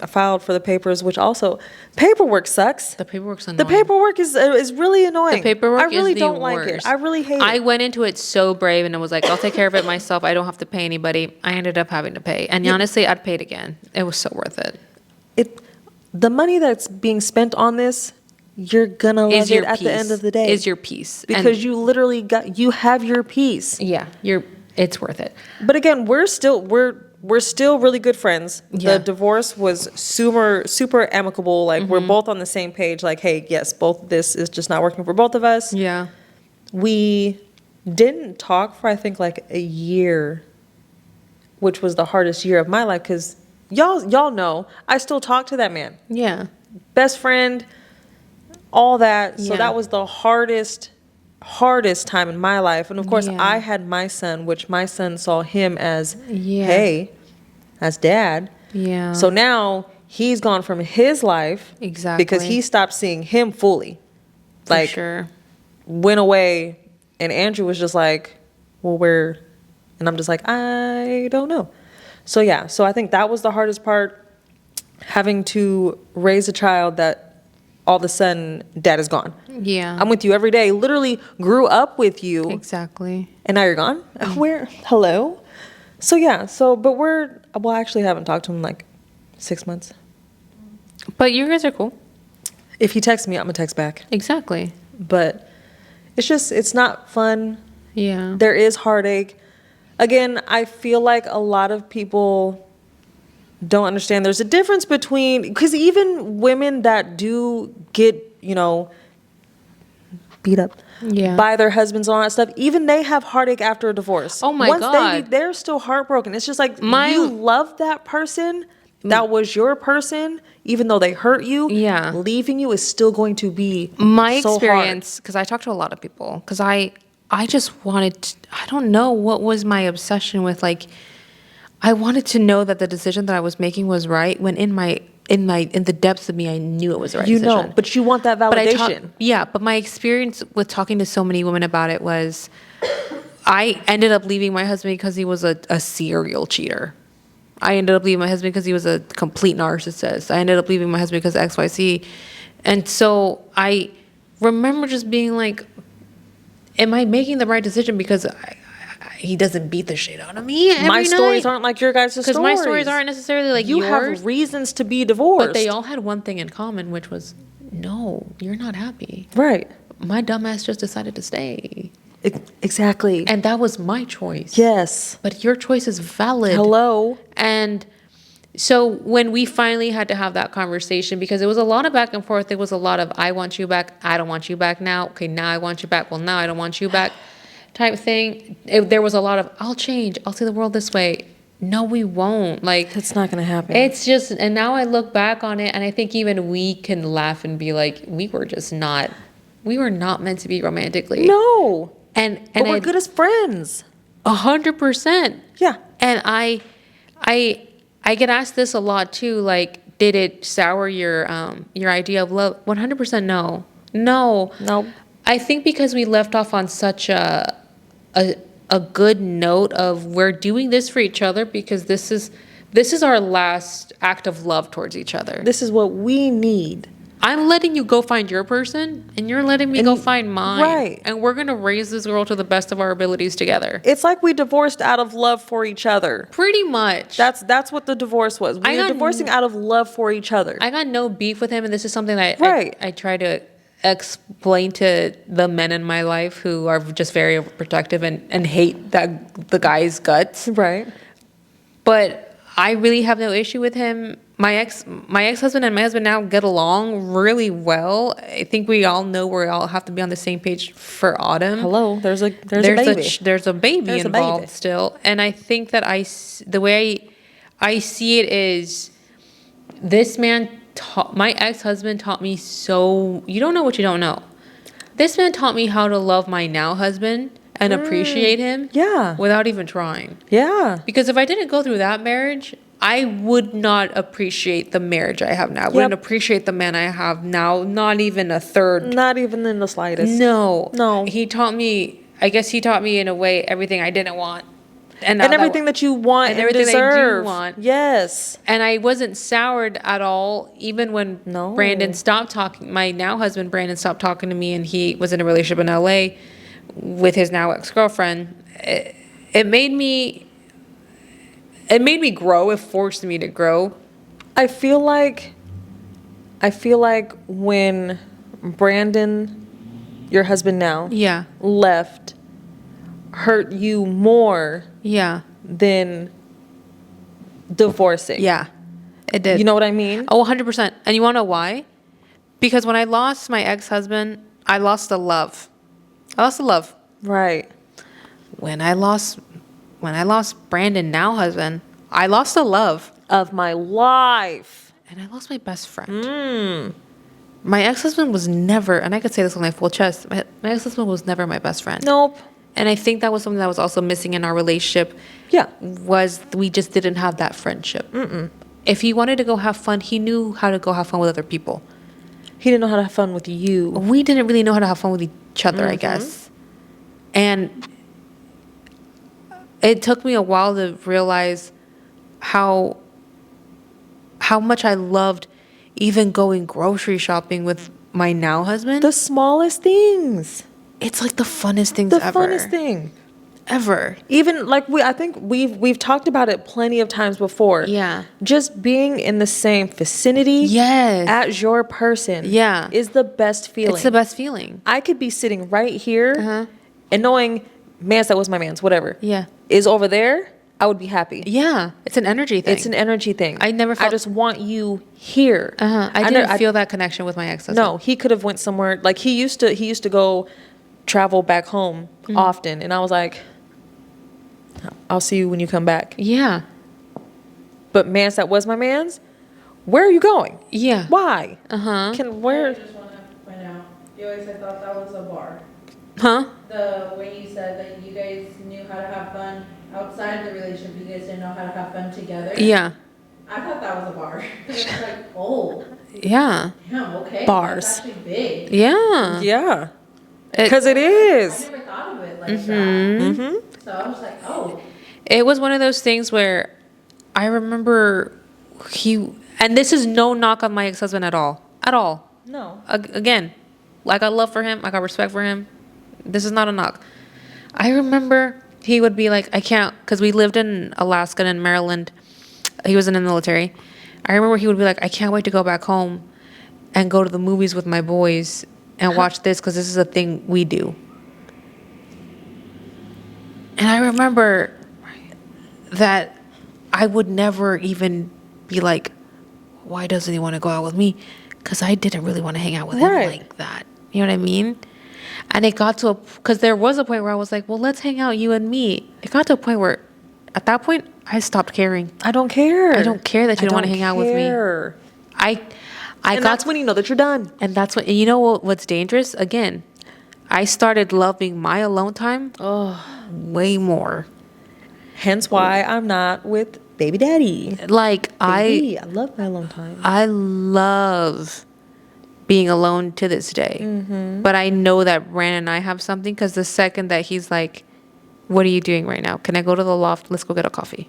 S3: I filed for the papers, which also, paperwork sucks.
S1: The paperwork's annoying.
S3: The paperwork is really annoying.
S1: The paperwork
S3: I really
S1: is the
S3: don't like it.
S1: worst.
S3: I really hate
S1: I
S3: it.
S1: went into it so brave and I was like, I'll take care of it myself. I don't have to pay anybody. I ended up having to pay. And honestly, I'd pay it again. It was so worth it.
S3: The money that's being spent on this, you're gonna love it at the end of the day.
S1: Is your peace.
S3: Because you literally you have your peace.
S1: Yeah, it's worth it.
S3: But again, we're still really good friends.
S1: Yeah.
S3: The divorce was super amicable. Like, we're both on the same page. Like, hey, yes, this is just not working for both of us.
S1: Yeah.
S3: We didn't talk for, I think, like a year, which was the hardest year of my life, because y'all know I still talk to that man.
S1: Yeah.
S3: Best friend, all that. So
S1: Yeah.
S3: that was the hardest time in my life. And of course,
S1: Yeah.
S3: I had my son, which my son saw him as,
S1: Yeah.
S3: hey, as dad.
S1: Yeah.
S3: So now he's gone from his life.
S1: Exactly.
S3: Because he stopped seeing him fully.
S1: For
S3: Like,
S1: sure.
S3: went away, and Andrew was just like, well, where? And I'm just like, I don't know. So yeah, so I think that was the hardest part, having to raise a child that all of a sudden dad is gone.
S1: Yeah.
S3: I'm with you every day, literally grew up with you,
S1: Exactly.
S3: and now you're gone? Where? Hello? So yeah, but I actually haven't talked to him in like 6 months.
S1: But you guys are cool.
S3: If he texts me, I'm gonna text back.
S1: Exactly.
S3: But it's not fun.
S1: Yeah.
S3: There is heartache. Again, I feel like a lot of people don't understand there's a difference between, because even women that do get, beat up,
S1: Yeah.
S3: by their husbands and all that stuff, even they have heartache after a divorce.
S1: Oh my
S3: Once
S1: God.
S3: they're still heartbroken. It's just like
S1: My-
S3: you love that person. That was your person, even though they hurt you.
S1: Yeah.
S3: Leaving you is still going to be
S1: My
S3: so
S1: experience, because I talked to a lot of people, because I just wanted to, I don't know what was my obsession with, like, I wanted to know that the decision that I was making was right, when in the depths of me, I knew it was the right
S3: You
S1: decision.
S3: know, but you want that
S1: But
S3: validation.
S1: but my experience with talking to so many women about it was, I ended up leaving my husband because he was a serial cheater. I ended up leaving my husband because he was a complete narcissist. I ended up leaving my husband because of XYZ. And so I remember just being like, am I making the right decision? Because he doesn't beat the shit out of me every
S3: My stories
S1: night?
S3: aren't like your guys' stories.
S1: Because my stories aren't necessarily like
S3: you
S1: yours.
S3: have reasons to be divorced.
S1: But they all had one thing in common, which was, no, you're not happy.
S3: right.
S1: My dumbass just decided to stay.
S3: Exactly.
S1: And that was my choice.
S3: yes.
S1: But your choice is valid.
S3: Hello.
S1: And so when we finally had to have that conversation, because it was a lot of back and forth, it was a lot of, I want you back, I don't want you back now. Okay, now I want you back. Well, now I don't want you back type thing. There was a lot of, I'll change. I'll see the world this way. No, we won't. Like,
S3: That's not going to happen.
S1: it's just, and now I look back on it and I think even we can laugh and be like, we were not meant to be romantically.
S3: no.
S1: And
S3: But we're good as friends.
S1: 100%.
S3: Yeah.
S1: And I get asked this a lot too, like, did it sour your idea of love? 100% no.
S3: No.
S1: I think because we left off on such a good note of, we're doing this for each other because this is our last act of love towards each other.
S3: This is what we need.
S1: I'm letting you go find your person, and you're letting me go
S3: And-
S1: find mine.
S3: right.
S1: And we're gonna raise this girl to the best of our abilities together.
S3: It's like we divorced out of love for each other.
S1: Pretty much.
S3: That's what the divorce was. We
S1: I
S3: were
S1: got
S3: divorcing out of love for each other.
S1: I got no beef with him, and this is something that
S3: Right.
S1: I try to explain to the men in my life who are just very overprotective and hate the guy's guts.
S3: right.
S1: But I really have no issue with him. My ex-husband and my husband now get along really well. I think we all know we all have to be on the same page for Autumn.
S3: Hello. There's a baby.
S1: There's a baby
S3: There's a
S1: involved
S3: baby.
S1: still, and I think that the way I see it is, this man my ex-husband taught me, so you don't know what you don't know. This man taught me how to love my now husband and appreciate him.
S3: Yeah.
S1: Without even trying.
S3: Yeah.
S1: Because if I didn't go through that marriage, I would not appreciate the marriage I have now. I wouldn't appreciate the man I have now. Not even a third.
S3: Not even in the slightest.
S1: No.
S3: No.
S1: He taught me in a way everything I didn't want.
S3: And everything that you want and
S1: everything that I do
S3: deserve.
S1: want.
S3: Yes.
S1: And I wasn't soured at all, even when
S3: No.
S1: Brandon stopped talking. My now husband, Brandon, stopped talking to me, and he was in a relationship in LA with his now ex-girlfriend. It made me grow. It forced me to grow.
S3: I feel like when Brandon, your husband now,
S1: Yeah.
S3: left, hurt you more
S1: Yeah.
S3: than divorcing.
S1: Yeah. It did.
S3: You know what I mean?
S1: Oh, 100%. And you want to know why? Because when I lost my ex-husband, I lost the love.
S3: Right.
S1: When I lost Brandon, now husband, I lost the love.
S3: Of my life.
S1: And I lost my best friend. My ex-husband was never, and I could say this on my full chest, my ex-husband was never my best friend.
S3: Nope.
S1: And I think that was something that was also missing in our relationship.
S3: Yeah.
S1: Was we just didn't have that friendship. If he wanted to go have fun, he knew how to go have fun with other people.
S3: He didn't know how to have fun with you.
S1: We didn't really know how to have fun with each other, I guess. And it took me a while to realize how much I loved even going grocery shopping with my now husband.
S3: The smallest things.
S1: It's like the funnest things
S3: The
S1: ever.
S3: funnest thing.
S1: Ever.
S3: Even like I think we've talked about it plenty of times before.
S1: Yeah.
S3: Just being in the same vicinity.
S1: Yes.
S3: As your person.
S1: Yeah.
S3: Is the best feeling.
S1: It's the best feeling.
S3: I could be sitting right here and knowing man's that was my man's, whatever.
S1: Yeah.
S3: Is over there, I would be happy.
S1: Yeah. It's an energy thing.
S3: It's an energy thing.
S1: I never
S3: I
S1: felt-
S3: just want you here.
S1: I didn't feel that connection with my ex-husband.
S3: No, he could have went somewhere. Like he used to go travel back home often. And I was like, I'll see you when you come back.
S1: Yeah.
S3: But mans that was my mans, where are you going?
S1: Yeah.
S3: Why?
S1: Uh-huh.
S2: I
S3: Where?
S2: just want to point out, you always thought that was a bar.
S1: Huh?
S2: The way you said that you guys knew how to have fun outside of the relationship, you guys didn't know how to have fun together.
S1: Yeah.
S2: I thought that was a bar. It was like, oh,
S1: Yeah.
S2: damn, okay.
S3: Bars.
S2: That's actually big.
S1: Yeah.
S3: Yeah. Because it is.
S2: I never thought of it like that. So I was like, oh.
S1: It was one of those things where I remember and this is no knock on my ex-husband at all. At all.
S3: No.
S1: Again, I got love for him. I got respect for him. This is not a knock. I remember he would be like, I can't, because we lived in Alaska and in Maryland. He was in the military. I remember he would be like, I can't wait to go back home and go to the movies with my boys and watch this because this is a thing we do. And I remember that I would never even be like, why doesn't he want to go out with me? Because I didn't really want to hang out with him like that. You know what I mean? And it got to because there was a point where I was like, well, let's hang out, you and me. It got to a point where, at that point, I stopped caring.
S3: I don't care.
S1: I don't care that you don't want to hang out with me.
S3: And that's when you know that you're done.
S1: And that's when, and you know what's dangerous? Again, I started loving my alone time way more.
S3: Hence why I'm not with baby daddy.
S1: Like,
S3: Baby, I love my alone time.
S1: I love being alone to this day. But I know that Brandon and I have something because the second that he's like, what are you doing right now? Can I go to the loft? Let's go get a coffee.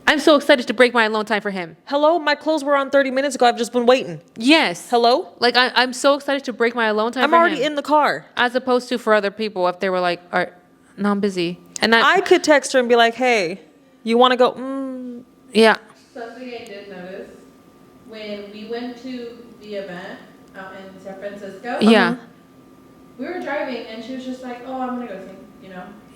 S1: I'm so excited to break my alone time for him.
S3: Hello, my clothes were on 30 minutes ago. I've just been waiting.
S1: Yes.
S3: Hello?
S1: Like, I'm so excited to break my alone time
S3: I'm
S1: for him.
S3: already in the car.
S1: As opposed to for other people, if they were like, all right, no, I'm busy. And that,
S3: I could text her and be like, hey, you want to go?
S1: yeah.
S2: Something I did notice, when we went to the event out in San Francisco.
S1: Yeah.
S2: We were driving and she was just like, oh, I'm going to go see,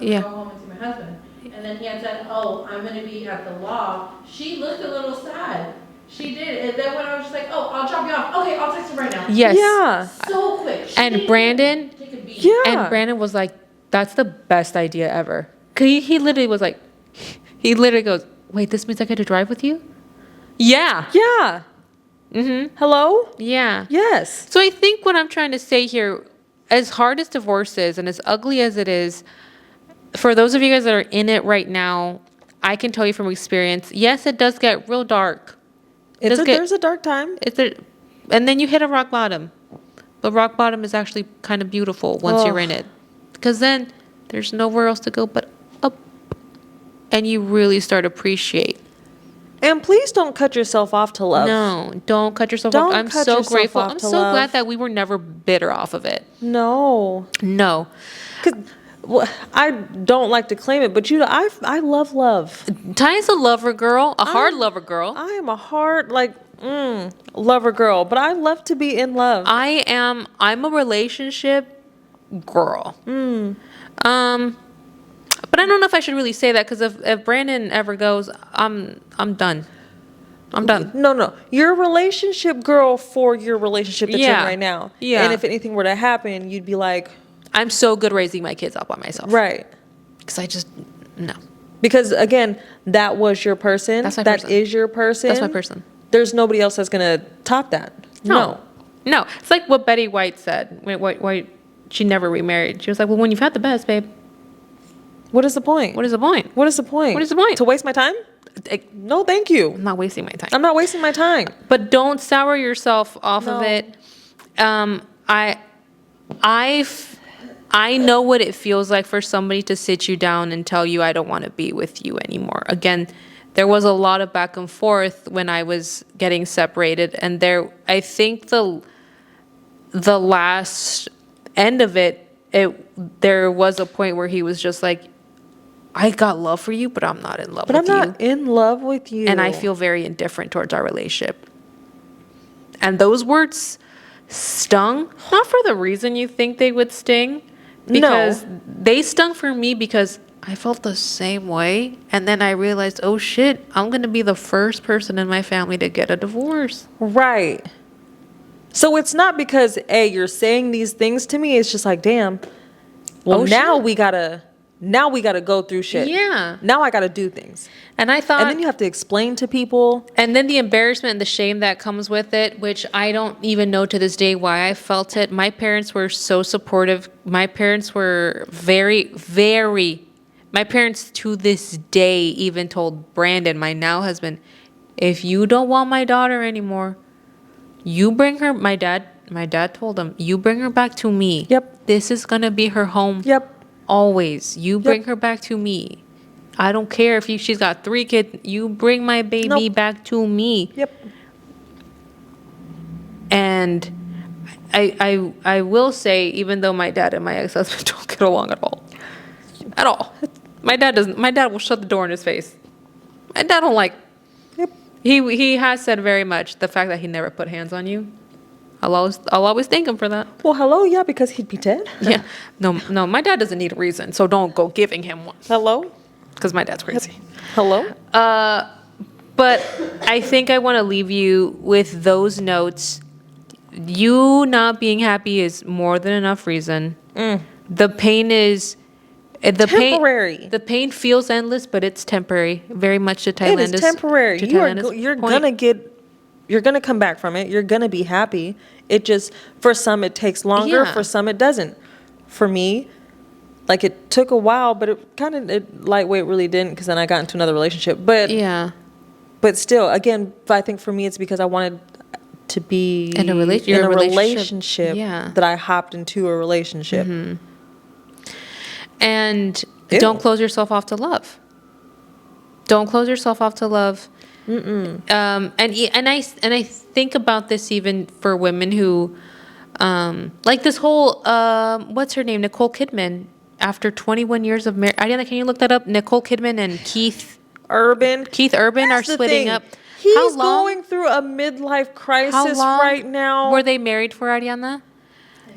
S1: Yeah.
S2: go home and see my husband. And then he had said, oh, I'm going to be at the law. She looked a little sad. She did. And then when I was just like, oh, I'll drop you off. Okay, I'll text him right now.
S1: Yes.
S3: Yeah.
S2: So quick. She
S1: And
S2: didn't
S1: Brandon,
S2: even take a beat.
S3: Yeah.
S1: and Brandon was like, that's the best idea ever. 'Cause he literally was like, he literally goes, wait, this means I get to drive with you? Yeah.
S3: Yeah. Hello?
S1: Yeah.
S3: Yes.
S1: So I think what I'm trying to say here, as hard as divorce is and as ugly as it is, for those of you guys that are in it right now, I can tell you from experience, yes, it does get real dark.
S3: There's a dark time.
S1: And then you hit a rock bottom. But rock bottom is actually kind of beautiful once you're in it. Because then there's nowhere else to go but up. And you really start to appreciate.
S3: And please don't cut yourself off to love.
S1: No, don't cut yourself
S3: Don't
S1: off. I'm
S3: cut
S1: so
S3: yourself
S1: grateful.
S3: off
S1: I'm
S3: to
S1: so
S3: love.
S1: glad that we were never bitter off of it.
S3: No.
S1: No.
S3: 'Cause, well, I don't like to claim it, but I love love.
S1: Ty's a lover girl, a hard lover girl.
S3: I am a hard, lover girl, but I love to be in love.
S1: I'm a relationship girl. But I don't know if I should really say that because if Brandon ever goes, I'm done. I'm done.
S3: No. You're a relationship girl for your relationship that you're in right now.
S1: Yeah.
S3: And if anything were to happen, you'd be like,
S1: I'm so good raising my kids up by myself.
S3: right.
S1: Because I just, no.
S3: Because again, that was your person.
S1: That's my
S3: That
S1: person.
S3: is your person.
S1: That's my person.
S3: There's nobody else that's going to top that. No.
S1: No. It's like what Betty White said. Why she never remarried. She was like, well, when you've had the best, babe,
S3: What is the point?
S1: what is the point?
S3: What is the point?
S1: What is the point?
S3: To waste my time? No, thank you.
S1: I'm not wasting my time.
S3: I'm not wasting my time.
S1: But don't sour yourself off of
S3: No.
S1: it. I know what it feels like for somebody to sit you down and tell you, I don't want to be with you anymore. Again, there was a lot of back and forth when I was getting separated. And I think the last end of it, there was a point where he was just like, I got love for you, but I'm not in love with you.
S3: But I'm not in love with you.
S1: And I feel very indifferent towards our relationship. And those words stung, not for the reason you think they would sting, because they stung for me because I felt the same way. And then I realized, oh shit, I'm going to be the first person in my family to get a divorce.
S3: Right. So it's not because, A, you're saying these things to me. It's just like, damn, Well,
S1: Oh,
S3: now
S1: shit.
S3: we gotta go through shit.
S1: Yeah.
S3: Now I gotta do things.
S1: And I thought,
S3: And then you have to explain to people.
S1: and then the embarrassment and the shame that comes with it, which I don't even know to this day why I felt it. My parents were so supportive. My parents were my parents to this day even told Brandon, my now husband, if you don't want my daughter anymore, you bring her, my dad told him, you bring her back to me.
S3: Yep.
S1: This is going to be her home.
S3: Yep.
S1: Always. You bring
S3: Yep.
S1: her back to me. I don't care if she's got 3 kids. You bring my baby
S3: Nope.
S1: back to me.
S3: Yep.
S1: And I will say, even though my dad and my ex-husband don't get along at all. My dad will shut the door in his face. My dad don't like.
S3: Yep.
S1: He has said very much the fact that he never put hands on you. I'll always thank him for that.
S3: Well, hello, yeah, because he'd be dead.
S1: Yeah. No, my dad doesn't need a reason, so don't go giving him one.
S3: Hello?
S1: Because my dad's crazy.
S3: Hello?
S1: But I think I want to leave you with those notes. You not being happy is more than enough reason. The pain is
S3: Temporary.
S1: The pain feels endless, but it's temporary. Very much to Thailand's.
S3: It is temporary.
S1: to
S3: You're
S1: Thailand's
S3: you're gonna come back from it. You're gonna be happy. It just, for some it takes longer.
S1: Yeah.
S3: For some it doesn't. For me, like it took a while, but it lightweight really didn't, because then I got into another relationship. But
S1: Yeah.
S3: but still, again, I think for me it's because I wanted to be
S1: In a
S3: relationship.
S1: Yeah.
S3: That I hopped into a relationship.
S1: And
S3: Ew.
S1: don't close yourself off to love. Don't close yourself off to love. And I think about this even for women who, like this whole what's her name, Nicole Kidman. After 21 years of marriage, Ariana, can you look that up? Nicole Kidman and Keith Urban
S3: That's
S1: are
S3: the
S1: splitting
S3: thing.
S1: up.
S3: He's going through a midlife crisis
S1: How long
S3: right now.
S1: were they married for, Ariana?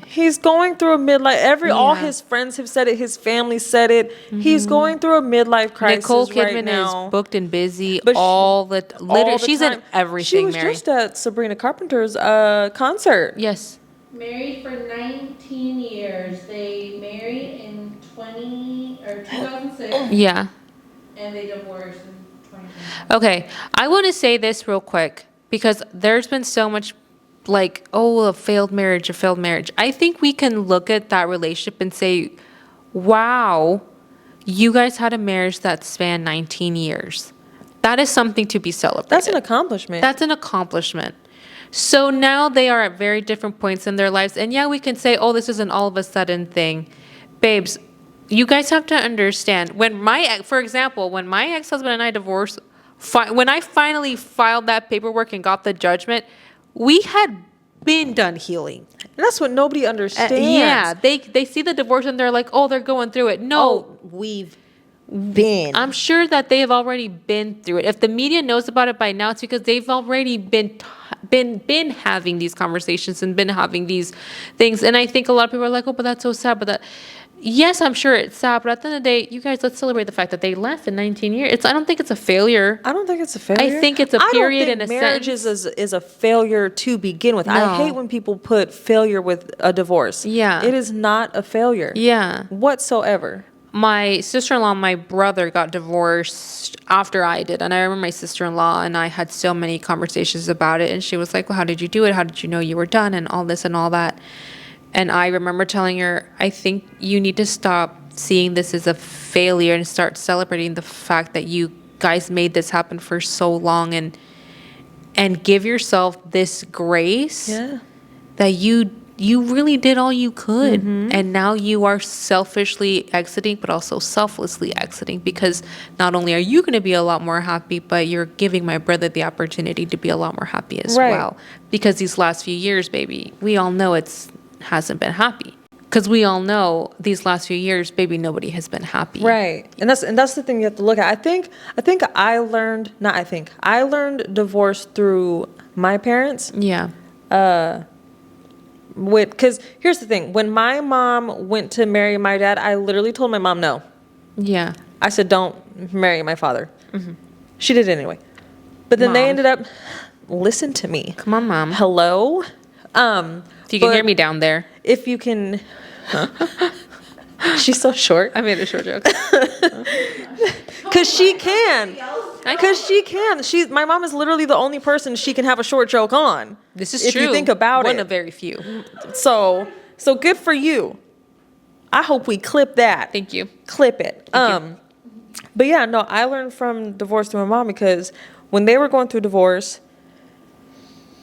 S3: He's going through a midlife. All
S1: Yeah.
S3: his friends have said it. His family said it. He's going through a midlife crisis
S1: Nicole Kidman
S3: right now.
S1: is booked and busy
S3: But
S1: all the
S3: all the
S1: she's in
S3: time.
S1: everything.
S3: She was
S1: Mary.
S3: just at Sabrina Carpenter's concert.
S1: Yes.
S2: Married for 19 years. They married in 2006,
S1: Yeah.
S2: and they divorced in 2020.
S1: Okay, I want to say this real quick because there's been so much like, oh, a failed marriage. I think we can look at that relationship and say, wow, you guys had a marriage that spanned 19 years. That is something to be celebrated.
S3: That's an accomplishment.
S1: That's an accomplishment. So now they are at very different points in their lives. And yeah, we can say, oh, this is an all of a sudden thing. Babes, you guys have to understand, for example, when my ex-husband and I divorced, when I finally filed that paperwork and got the judgment, we had been done healing.
S3: And that's what nobody understands.
S1: Yeah, they see the divorce and they're like, oh, they're going through it. No,
S3: Oh, we've been.
S1: I'm sure that they have already been through it. If the media knows about it by now, it's because they've already been having these conversations and been having these things. And I think a lot of people are like, oh, but that's so sad. But yes, I'm sure it's sad. But at the end of the day, you guys, let's celebrate the fact that they lasted 19 years. I don't think it's a failure.
S3: I don't think it's a failure.
S1: I think it's a period in a
S3: marriage
S1: sentence.
S3: is a failure to begin with.
S1: No.
S3: I hate when people put failure with a divorce.
S1: Yeah.
S3: It is not a failure.
S1: Yeah.
S3: Whatsoever.
S1: My sister-in-law and my brother got divorced after I did. And I remember my sister-in-law and I had so many conversations about it. And she was like, well, how did you do it? How did you know you were done? And all this and all that. And I remember telling her, I think you need to stop seeing this as a failure and start celebrating the fact that you guys made this happen for so long and give yourself this grace that you really did all you could. And now you are selfishly exiting, but also selflessly exiting, because not only are you going to be a lot more happy, but you're giving my brother the opportunity to be a lot more happy as well. Because these last few years, baby, we all know hasn't been happy. Because we all know these last few years, baby, nobody has been happy.
S3: Right. And that's the thing you have to look at. I learned divorce through my parents.
S1: Yeah.
S3: Because here's the thing. When my mom went to marry my dad, I literally told my mom no.
S1: Yeah.
S3: I said, don't marry my father. She did it anyway. But then they
S1: Mom.
S3: ended up, listen to me.
S1: Come on, Mom.
S3: Hello?
S1: If you can hear me down there.
S3: If you can, She's so short.
S1: I made a short joke.
S3: Cause she can. Cause she can. My mom is literally the only person she can have a short joke on.
S1: This is
S3: if
S1: true.
S3: you think about
S1: One
S3: it.
S1: of very few.
S3: So good for you. I hope we clip that.
S1: Thank you.
S3: Clip it. But yeah, no, I learned from divorce through my mom because when they were going through divorce,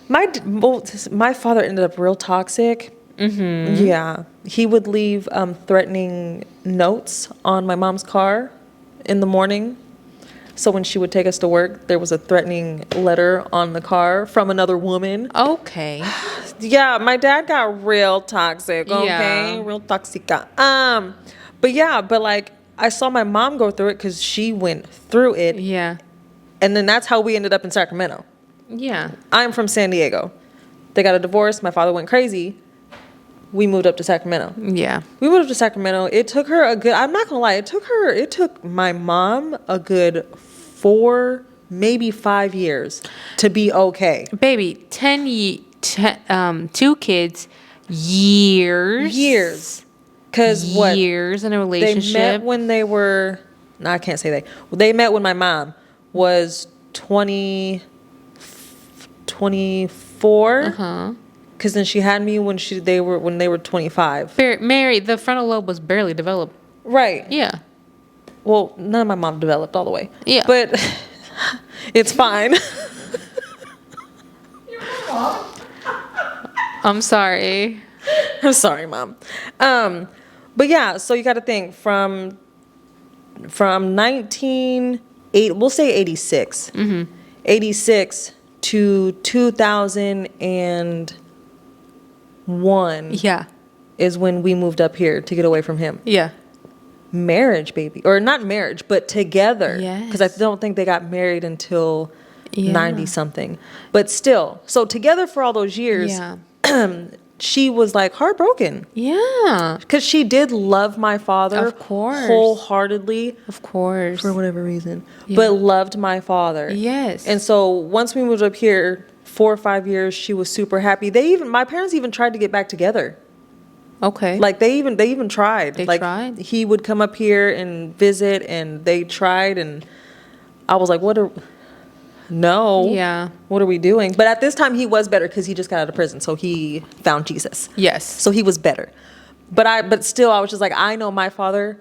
S3: my father ended up real toxic. Mm-hmm. Yeah, he would leave threatening notes on my mom's car in the morning. So when she would take us to work, there was a threatening letter on the car from another woman.
S1: Okay.
S3: Yeah, my dad got real toxic. Okay,
S1: Yeah.
S3: real toxica. But like I saw my mom go through it because she went through it,
S1: Yeah.
S3: and then that's how we ended up in Sacramento.
S1: Yeah.
S3: I'm from San Diego. They got a divorce. My father went crazy. We moved up to Sacramento.
S1: Yeah.
S3: We moved up to Sacramento. It took her I'm not gonna lie, it took my mom a good 4, maybe 5 years to be okay.
S1: Baby, 2 kids, years.
S3: Years. Because what?
S1: Years in a
S3: They
S1: relationship.
S3: met when they were, no, I can't say they. They met when my mom was 24.
S1: Uh-huh.
S3: Because then she had me when they were 25.
S1: Mary, the frontal lobe was barely developed.
S3: Right.
S1: Yeah.
S3: Well, none of my mom developed all the way.
S1: Yeah.
S3: But it's fine.
S1: I'm sorry.
S3: I'm sorry, Mom. But yeah, so you got to think from we'll say 86. Mm-hmm. 86 to 2001
S1: Yeah.
S3: is when we moved up here to get away from him.
S1: Yeah.
S3: Marriage, baby. Or not marriage, but together.
S1: Yes.
S3: Because I don't think they got married until
S1: Yeah.
S3: 90 something. But still, so together for all those years,
S1: Yeah.
S3: she was like heartbroken.
S1: Yeah.
S3: Because she did love my father,
S1: Of course.
S3: wholeheartedly,
S1: Of course.
S3: for whatever reason,
S1: Yeah.
S3: but loved my father.
S1: Yes.
S3: And so once we moved up here, 4 or 5 years, she was super happy. My parents even tried to get back together.
S1: Okay.
S3: Like they even tried.
S1: They
S3: like
S1: tried?
S3: He would come up here and visit, and they tried, and I was like, no.
S1: Yeah.
S3: What are we doing? But at this time he was better because he just got out of prison, so he found Jesus.
S1: Yes.
S3: So he was better. But still I was just like, I know my father,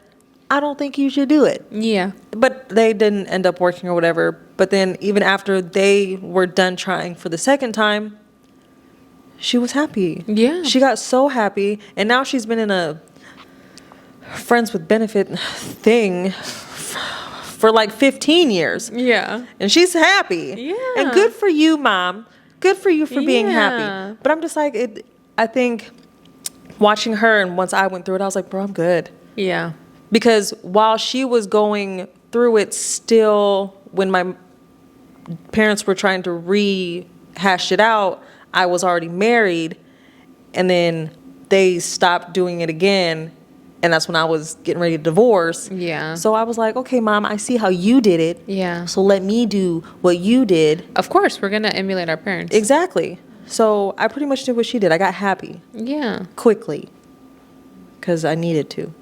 S3: I don't think you should do it.
S1: Yeah.
S3: But they didn't end up working or whatever. But then even after they were done trying for the second time, she was happy.
S1: Yeah.
S3: She got so happy. And now she's been in a friends with benefit thing for like 15 years.
S1: Yeah.
S3: And she's happy.
S1: Yeah.
S3: And good for you, Mom. Good for you for being
S1: Yeah.
S3: happy. But I'm just like, I think watching her, and once I went through it, I was like, bro, I'm good.
S1: Yeah.
S3: Because while she was going through it still, when my parents were trying to rehash it out, I was already married. And then they stopped doing it again. And that's when I was getting ready to divorce.
S1: Yeah.
S3: So I was like, okay, Mom, I see how you did it.
S1: Yeah.
S3: So let me do what you did.
S1: Of course, we're going to emulate our parents.
S3: Exactly. So I pretty much did what she did. I got happy
S1: Yeah.
S3: quickly because I needed to.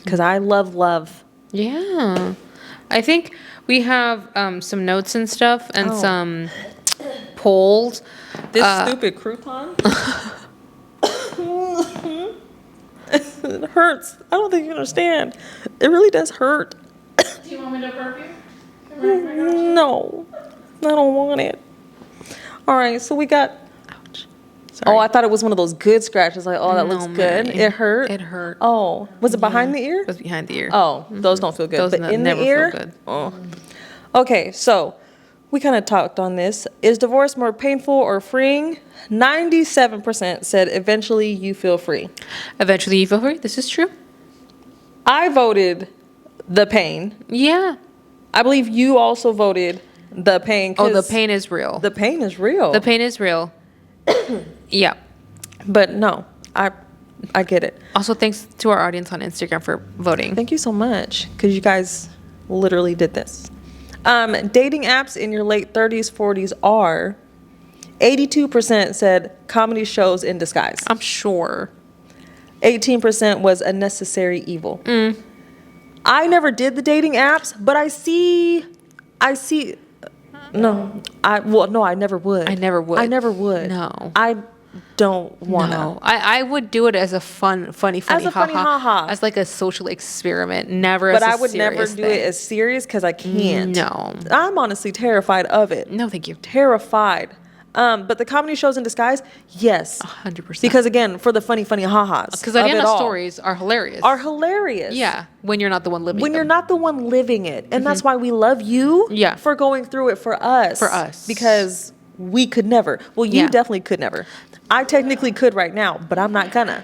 S3: Because I love.
S1: Yeah. I think we have some notes and stuff and some polls.
S3: This stupid crouton. It hurts. I don't think you understand. It really does hurt.
S2: Do you want me to burp you?
S3: No, I don't want it. All right, so we got.
S1: Ouch. Sorry.
S3: Oh, I thought it was one of those good scratches. Like, oh, that looks
S1: No,
S3: good.
S1: Mary.
S3: It hurt.
S1: It hurt.
S3: Oh, was it behind the ear?
S1: It was behind the ear.
S3: Oh, those don't feel good.
S1: Those
S3: but in the
S1: never
S3: ear,
S1: feel good.
S3: Oh. Okay, so we kind of talked on this. Is divorce more painful or freeing? 97% said eventually you feel free.
S1: Eventually you feel free. This is true.
S3: I voted the pain.
S1: Yeah.
S3: I believe you also voted the pain.
S1: Oh, the
S3: 'cause
S1: pain is real.
S3: The pain is real.
S1: The pain is real. Yeah.
S3: But no, I get it.
S1: Also, thanks to our audience on Instagram for voting.
S3: Thank you so much, because you guys literally did this. Dating apps in your late 30s, 40s are 82% said comedy shows in disguise.
S1: I'm sure.
S3: 18% was a necessary evil. I never did the dating apps, but I see, no, I never would.
S1: I never would.
S3: I never would.
S1: No.
S3: I don't want to.
S1: No, I would do it as a funny,
S3: As a funny ha-ha.
S1: as like a social experiment. Never,
S3: But
S1: as a
S3: I would never
S1: serious
S3: do
S1: thing.
S3: it as serious because I can't.
S1: No.
S3: I'm honestly terrified of it.
S1: No, thank you.
S3: Terrified. But the comedy shows in disguise, yes.
S1: 100%.
S3: Because again, for the funny ha-has.
S1: Because Diana stories are hilarious.
S3: Are hilarious.
S1: Yeah, when you're not the one living.
S3: When
S1: them.
S3: you're not the one living it. And that's why we love you
S1: Yeah.
S3: for going through it for us.
S1: For us.
S3: Because we could never. Well, you
S1: Yeah.
S3: definitely could never. I technically could right now, but I'm not gonna.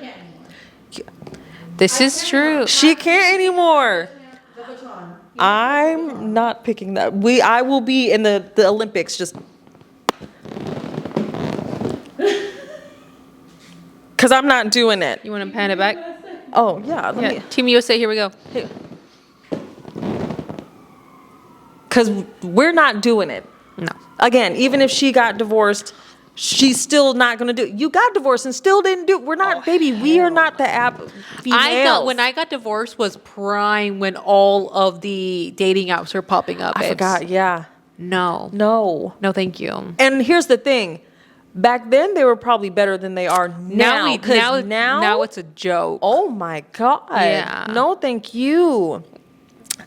S1: This is true.
S3: She can't anymore.
S2: The baton.
S3: I'm not picking that. I will be in the Olympics just. Because I'm not doing it.
S1: You want to pan it back?
S3: Oh, yeah. Let
S1: Yeah.
S3: me.
S1: Team USA, here we go.
S3: Because we're not doing it.
S1: No.
S3: Again, even if she got divorced, she's still not going to do it. You got divorced and still didn't do it. We're not, baby, we are not the app females.
S1: When I got divorced was prime when all of the dating apps were popping up.
S3: I forgot, yeah.
S1: No.
S3: No.
S1: No, thank you.
S3: And here's the thing. Back then, they were probably better than they are now.
S1: Now it's a joke.
S3: Oh my God.
S1: Yeah.
S3: No, thank you.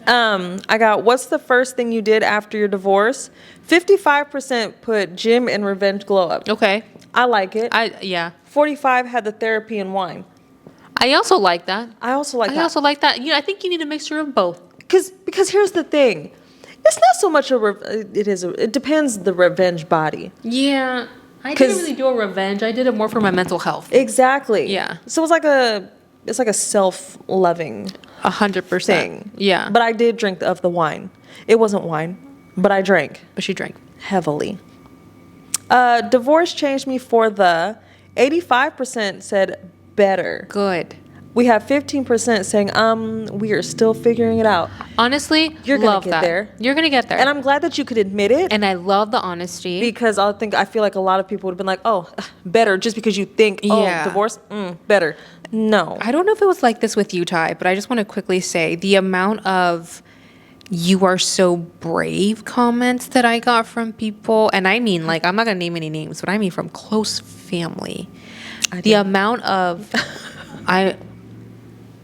S3: I got, what's the first thing you did after your divorce? 55% put gym and revenge glow up.
S1: Okay.
S3: I like it.
S1: Yeah.
S3: 45 had the therapy and wine.
S1: I also like that.
S3: I also like
S1: I
S3: that.
S1: also like that. I think you need a mixture of both.
S3: Because here's the thing. It's not so much it depends the revenge body.
S1: Yeah. I didn't really do a revenge. I did it more for my mental health.
S3: Exactly.
S1: Yeah.
S3: So it's like a self-loving
S1: 100%.
S3: thing.
S1: Yeah.
S3: But I did drink of the wine. It wasn't wine, but I drank
S1: But she drank.
S3: heavily. Divorce changed me for the 85% said better.
S1: Good.
S3: We have 15% saying, we are still figuring it out.
S1: Honestly,
S3: You're gonna
S1: love
S3: get
S1: that.
S3: there.
S1: You're going to get there.
S3: And I'm glad that you could admit it.
S1: And I love the honesty.
S3: Because I feel like a lot of people would have been like, oh, better, just because you think,
S1: Yeah.
S3: divorce, better. No.
S1: I don't know if it was like this with you, Ty, but I just want to quickly say the amount of "you are so brave" comments that I got from people, and I mean, like, I'm not going to name any names, but I mean from close family. The amount of,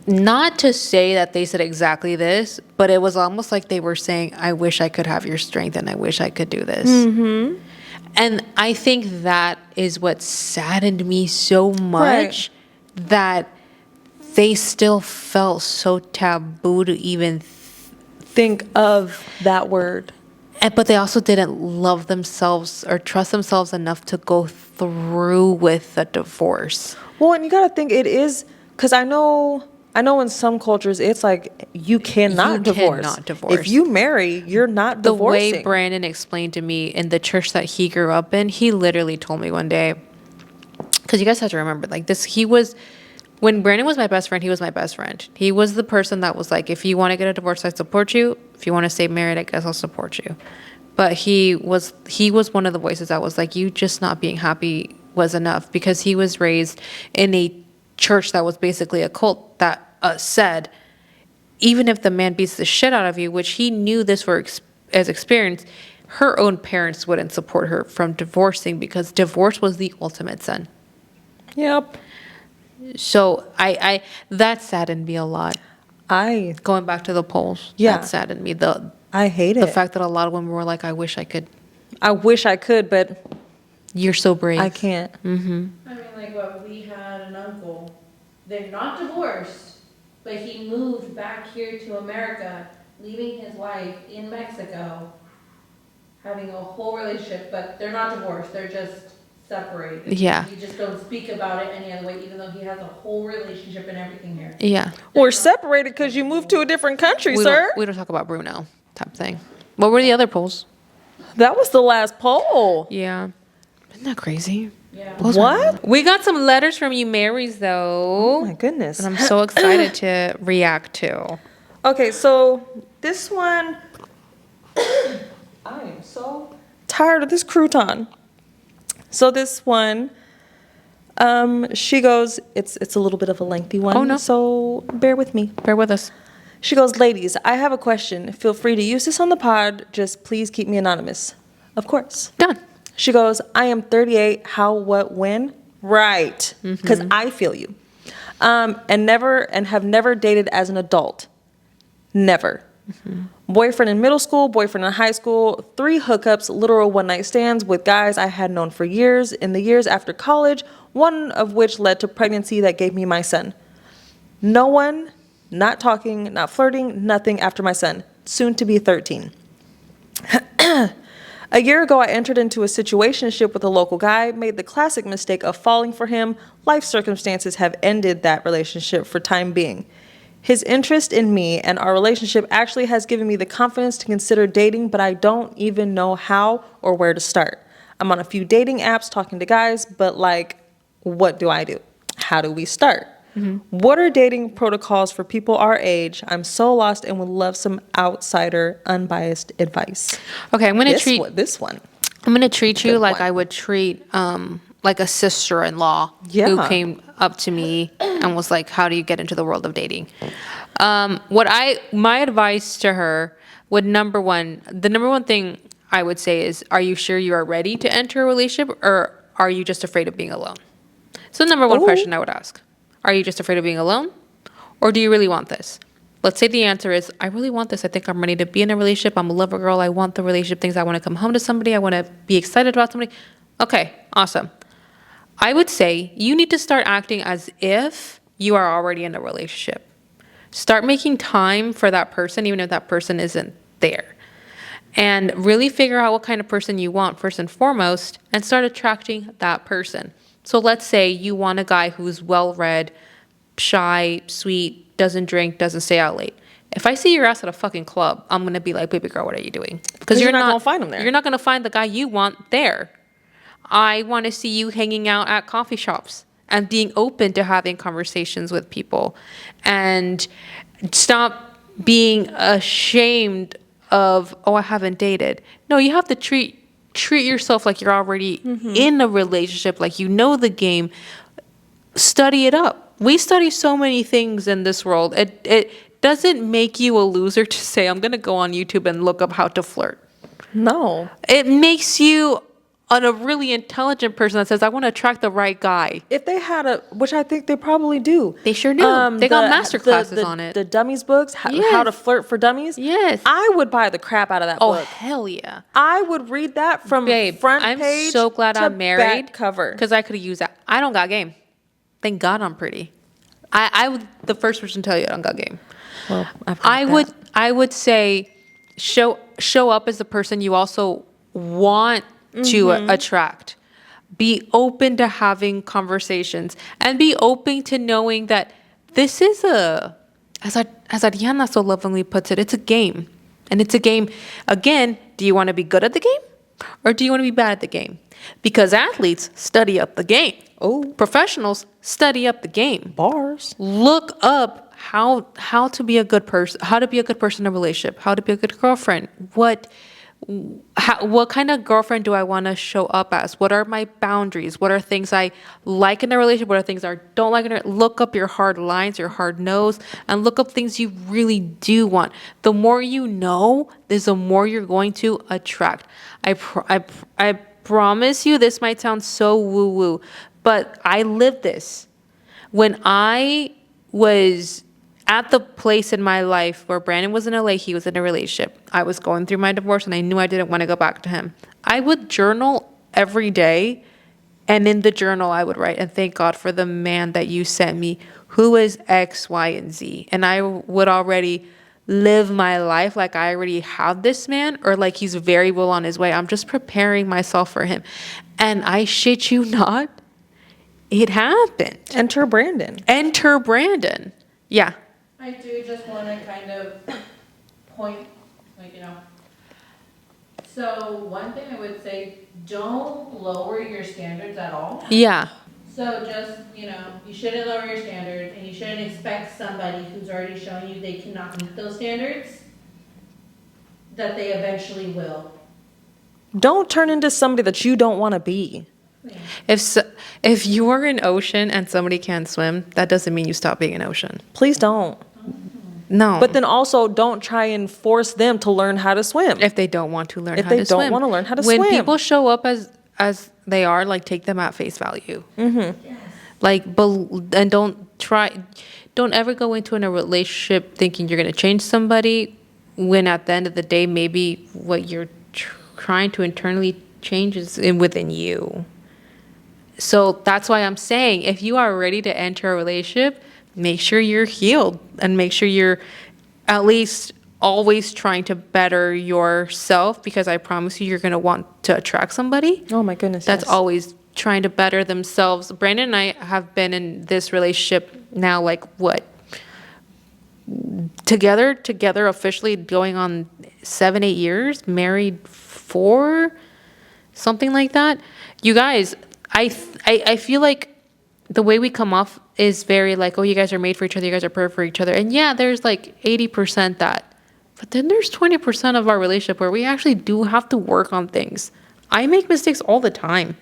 S1: not to say that they said exactly this, but it was almost like they were saying, I wish I could have your strength and I wish I could do this. Mm-hmm. And I think that is what saddened me so much, that they still felt so taboo to even
S3: think of that word.
S1: but they also didn't love themselves or trust themselves enough to go through with a divorce.
S3: Well, and you got to think it is, because I know in some cultures it's like you cannot divorce.
S1: Cannot divorce.
S3: If you marry, you're not
S1: The
S3: divorcing.
S1: way Brandon explained to me in the church that he grew up in, he literally told me one day, because you guys have to remember, like this, when Brandon was my best friend, he was my best friend. He was the person that was like, if you want to get a divorce, I support you. If you want to stay married, I guess I'll support you. But he was one of the voices that was like, you just not being happy was enough, because he was raised in a church that was basically a cult that said, even if the man beats the shit out of you, which he knew this as experience, her own parents wouldn't support her from divorcing, because divorce was the ultimate sin.
S3: Yep.
S1: So I that saddened me a lot. Going back to the polls, that saddened me.
S3: I hate it.
S1: The fact that a lot of women were like, I wish I could,
S3: but
S1: you're so brave.
S3: I can't.
S1: Mm-hmm.
S2: I mean, like what we had an uncle. They're not divorced, but he moved back here to America, leaving his wife in Mexico, having a whole relationship, but they're not divorced. They're just separated.
S1: Yeah.
S2: You just don't speak about it any other way, even though he has a whole relationship and everything here.
S1: Yeah.
S3: We're separated because you moved to a different country, sir.
S1: We don't talk about Bruno type thing. What were the other polls?
S3: That was the last poll.
S1: Yeah. Isn't that crazy?
S2: Yeah.
S3: What?
S1: We got some letters from you Marys though.
S3: Oh my goodness.
S1: And I'm so excited to react to.
S3: Okay, so this one, I am so tired of this crouton. So this one, She goes, it's a little bit of a lengthy one.
S1: Oh, no.
S3: So bear with me.
S1: Bear with us.
S3: She goes, ladies, I have a question. Feel free to use this on the pod. Just please keep me anonymous. Of course.
S1: Done.
S3: She goes, I am 38. How, what, when? Right. Because I feel you. And have never dated as an adult. Never. Boyfriend in middle school, boyfriend in high school, 3 hookups, literal one-night stands with guys I had known for years in the years after college, one of which led to pregnancy that gave me my son. No one, not talking, not flirting, nothing after my son, soon to be 13. A year ago, I entered into a situationship with a local guy, made the classic mistake of falling for him. Life circumstances have ended that relationship for time being. His interest in me and our relationship actually has given me the confidence to consider dating, but I don't even know how or where to start. I'm on a few dating apps talking to guys, but like, what do I do? How do we start? What are dating protocols for people our age? I'm so lost and would love some outsider, unbiased advice.
S1: Okay, I'm gonna treat you
S3: Good
S1: like
S3: one.
S1: I would treat like a sister-in-law
S3: Yeah.
S1: who came up to me and was like, "How do you get into the world of dating?" My advice to her would the number one thing I would say is, are you sure you are ready to enter a relationship, or are you just afraid of being alone? So the number one
S3: Ooh.
S1: question I would ask: are you just afraid of being alone, or do you really want this? Let's say the answer is, I really want this. I think I'm ready to be in a relationship. I'm a lover girl. I want the relationship things. I want to come home to somebody. I want to be excited about somebody. Okay, awesome. I would say you need to start acting as if you are already in a relationship. Start making time for that person, even if that person isn't there. And really figure out what kind of person you want first and foremost, and start attracting that person. So let's say you want a guy who's well-read, shy, sweet, doesn't drink, doesn't stay out late. If I see your ass at a fucking club, I'm going to be like, baby girl, what are you doing? Because
S3: You're not gonna find him there.
S1: You're not going to find the guy you want there. I want to see you hanging out at coffee shops and being open to having conversations with people, and stop being ashamed of, oh, I haven't dated. No, you have to treat yourself like you're already in a relationship, like you know the game. Study it up. We study so many things in this world. It doesn't make you a loser to say, I'm going to go on YouTube and look up how to flirt.
S3: No.
S1: It makes you a really intelligent person that says, I want to attract the right guy.
S3: If they had which I think they probably do.
S1: They sure do. They got master classes on it.
S3: The dummies books, how
S1: Yes.
S3: to flirt for dummies.
S1: Yes.
S3: I would buy the crap out of that
S1: Oh,
S3: book.
S1: hell yeah.
S3: I would read that from front
S1: I'm
S3: page
S1: so glad
S3: to
S1: I'm married.
S3: back cover.
S1: Because I could have used that. I don't got game. Thank God I'm pretty. I would the first person to tell you I don't got game.
S3: Well,
S1: I would say show up as the person you also want to attract. Be open to having conversations, and be open to knowing that this is as Ariana so lovingly puts it, it's a game. And it's a game. Again, do you want to be good at the game, or do you want to be bad at the game? Because athletes study up the game.
S3: Oh.
S1: Professionals study up the game.
S3: Bars.
S1: Look up how to be a good person, how to be a good person in a relationship, how to be a good girlfriend. What kind of girlfriend do I want to show up as? What are my boundaries? What are things I like in a relationship? What are things I don't like in a Look up your hard lines, your hard no's, and look up things you really do want. The more you know, the more you're going to attract. I promise you, this might sound so woo-woo, but I lived this. When I was at the place in my life where Brandon was in LA, he was in a relationship. I was going through my divorce, and I knew I didn't want to go back to him. I would journal every day, and in the journal I would write, and thank God for the man that you sent me, who is X, Y, and Z. And I would already live my life like I already have this man, or like he's very well on his way. I'm just preparing myself for him. And I shit you not, it happened.
S3: Enter Brandon.
S1: Yeah.
S2: I do just want to kind of point, so one thing I would say, don't lower your standards at all.
S1: Yeah.
S2: So just, you shouldn't lower your standards, and you shouldn't expect somebody who's already shown you they cannot meet those standards, that they eventually will.
S3: Don't turn into somebody that you don't want to be.
S1: If you are an ocean and somebody can't swim, that doesn't mean you stop being an ocean.
S3: Please don't.
S1: No.
S3: But then also don't try and force them to learn how to swim.
S1: if they don't want to learn
S3: If
S1: how
S3: they
S1: to
S3: don't
S1: swim.
S3: wanna learn how to
S1: when
S3: swim.
S1: people show up as they are, like, take them at face value. Like, and don't ever go into a relationship thinking you're going to change somebody when at the end of the day, maybe what you're trying to internally change is within you. So that's why I'm saying, if you are ready to enter a relationship, make sure you're healed and make sure you're at least always trying to better yourself, because I promise you're going to want to attract somebody.
S3: Oh my goodness.
S1: That's
S3: yes.
S1: always trying to better themselves. Brandon and I have been in this relationship now, like, what? Together officially going on 7-8 years, married 4, something like that. You guys, I feel like the way we come off is very like, oh, you guys are made for each other, you guys are perfect for each other. And yeah, there's like 80% that. But then there's 20% of our relationship where we actually do have to work on things. I make mistakes all the time.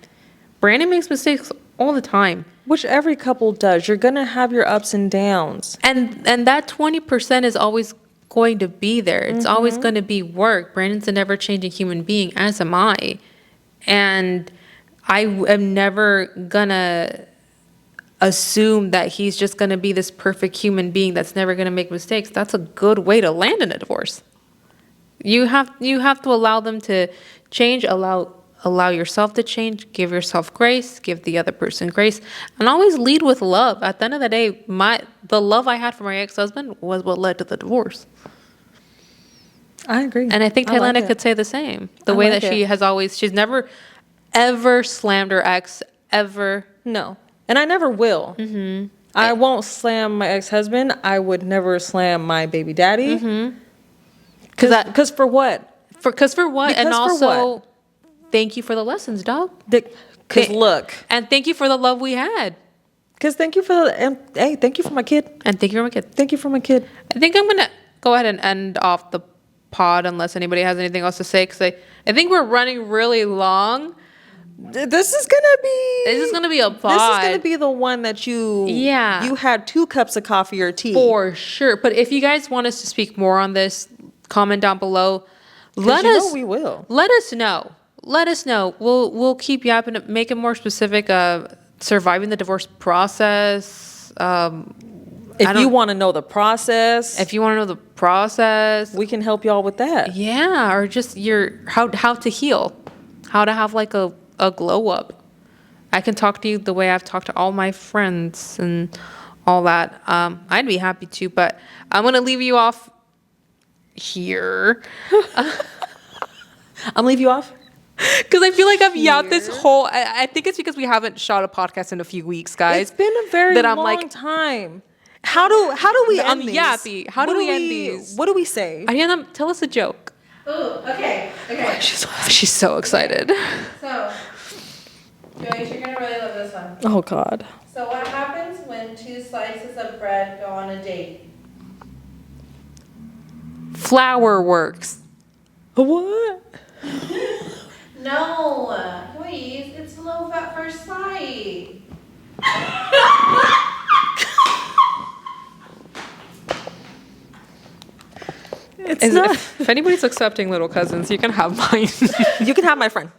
S1: Brandon makes mistakes all the time.
S3: Which every couple does. You're going to have your ups and downs.
S1: And that 20% is always going to be there. It's always going to be work. Brandon's a never-changing human being, as am I. And I am never going to assume that he's just going to be this perfect human being that's never going to make mistakes. That's a good way to land in a divorce. You have to allow them to change, allow yourself to change, give yourself grace, give the other person grace, and always lead with love. At the end of the day, the love I had for my ex-husband was what led to the divorce.
S3: I agree.
S1: And I think Taylana could say the same. The way that she has always, she's never ever slammed her ex, ever.
S3: No. And I never will. I won't slam my ex-husband. I would never slam my baby daddy. Because for what?
S1: Because for what?
S3: Because
S1: and
S3: for
S1: also,
S3: what?
S1: thank you for the lessons, dog.
S3: Because look.
S1: And thank you for the love we had.
S3: Because thank you for hey, thank you for my kid.
S1: And thank you for my kid.
S3: Thank you for my kid.
S1: I think I'm going to go ahead and end off the pod unless anybody has anything else to say, because I think we're running really long.
S3: This is gonna be
S1: a pod.
S3: This is gonna be the one that you had 2 cups of coffee or tea.
S1: For sure. But if you guys want us to speak more on this, comment down below.
S3: We will.
S1: Let us know. Let us know. We'll keep yapping, make it more specific. Surviving the divorce process.
S3: If you want to know the process,
S1: we
S3: can help y'all with that.
S1: Yeah, or just how to heal, how to have like a glow up. I can talk to you the way I've talked to all my friends and all that. I'd be happy to, but I'm gonna leave you off here.
S3: I'm leave you off
S1: because I feel like I've yapped this whole. I think it's because we haven't shot a podcast in a few weeks, guys.
S3: It's been a very long time. How do we end these?
S1: Yappy. How do we end these?
S3: What do we say?
S1: Ariana, tell us a joke.
S2: Oh, okay.
S1: She's so excited.
S2: So, Joyce, you're gonna really love this one.
S3: Oh God.
S2: So what happens when 2 slices of bread go on a date?
S1: Flour works.
S3: What?
S2: No, please, it's loaf at first sight.
S3: It's not.
S1: If anybody's accepting little cousins, you can have mine.
S3: You can have my friend.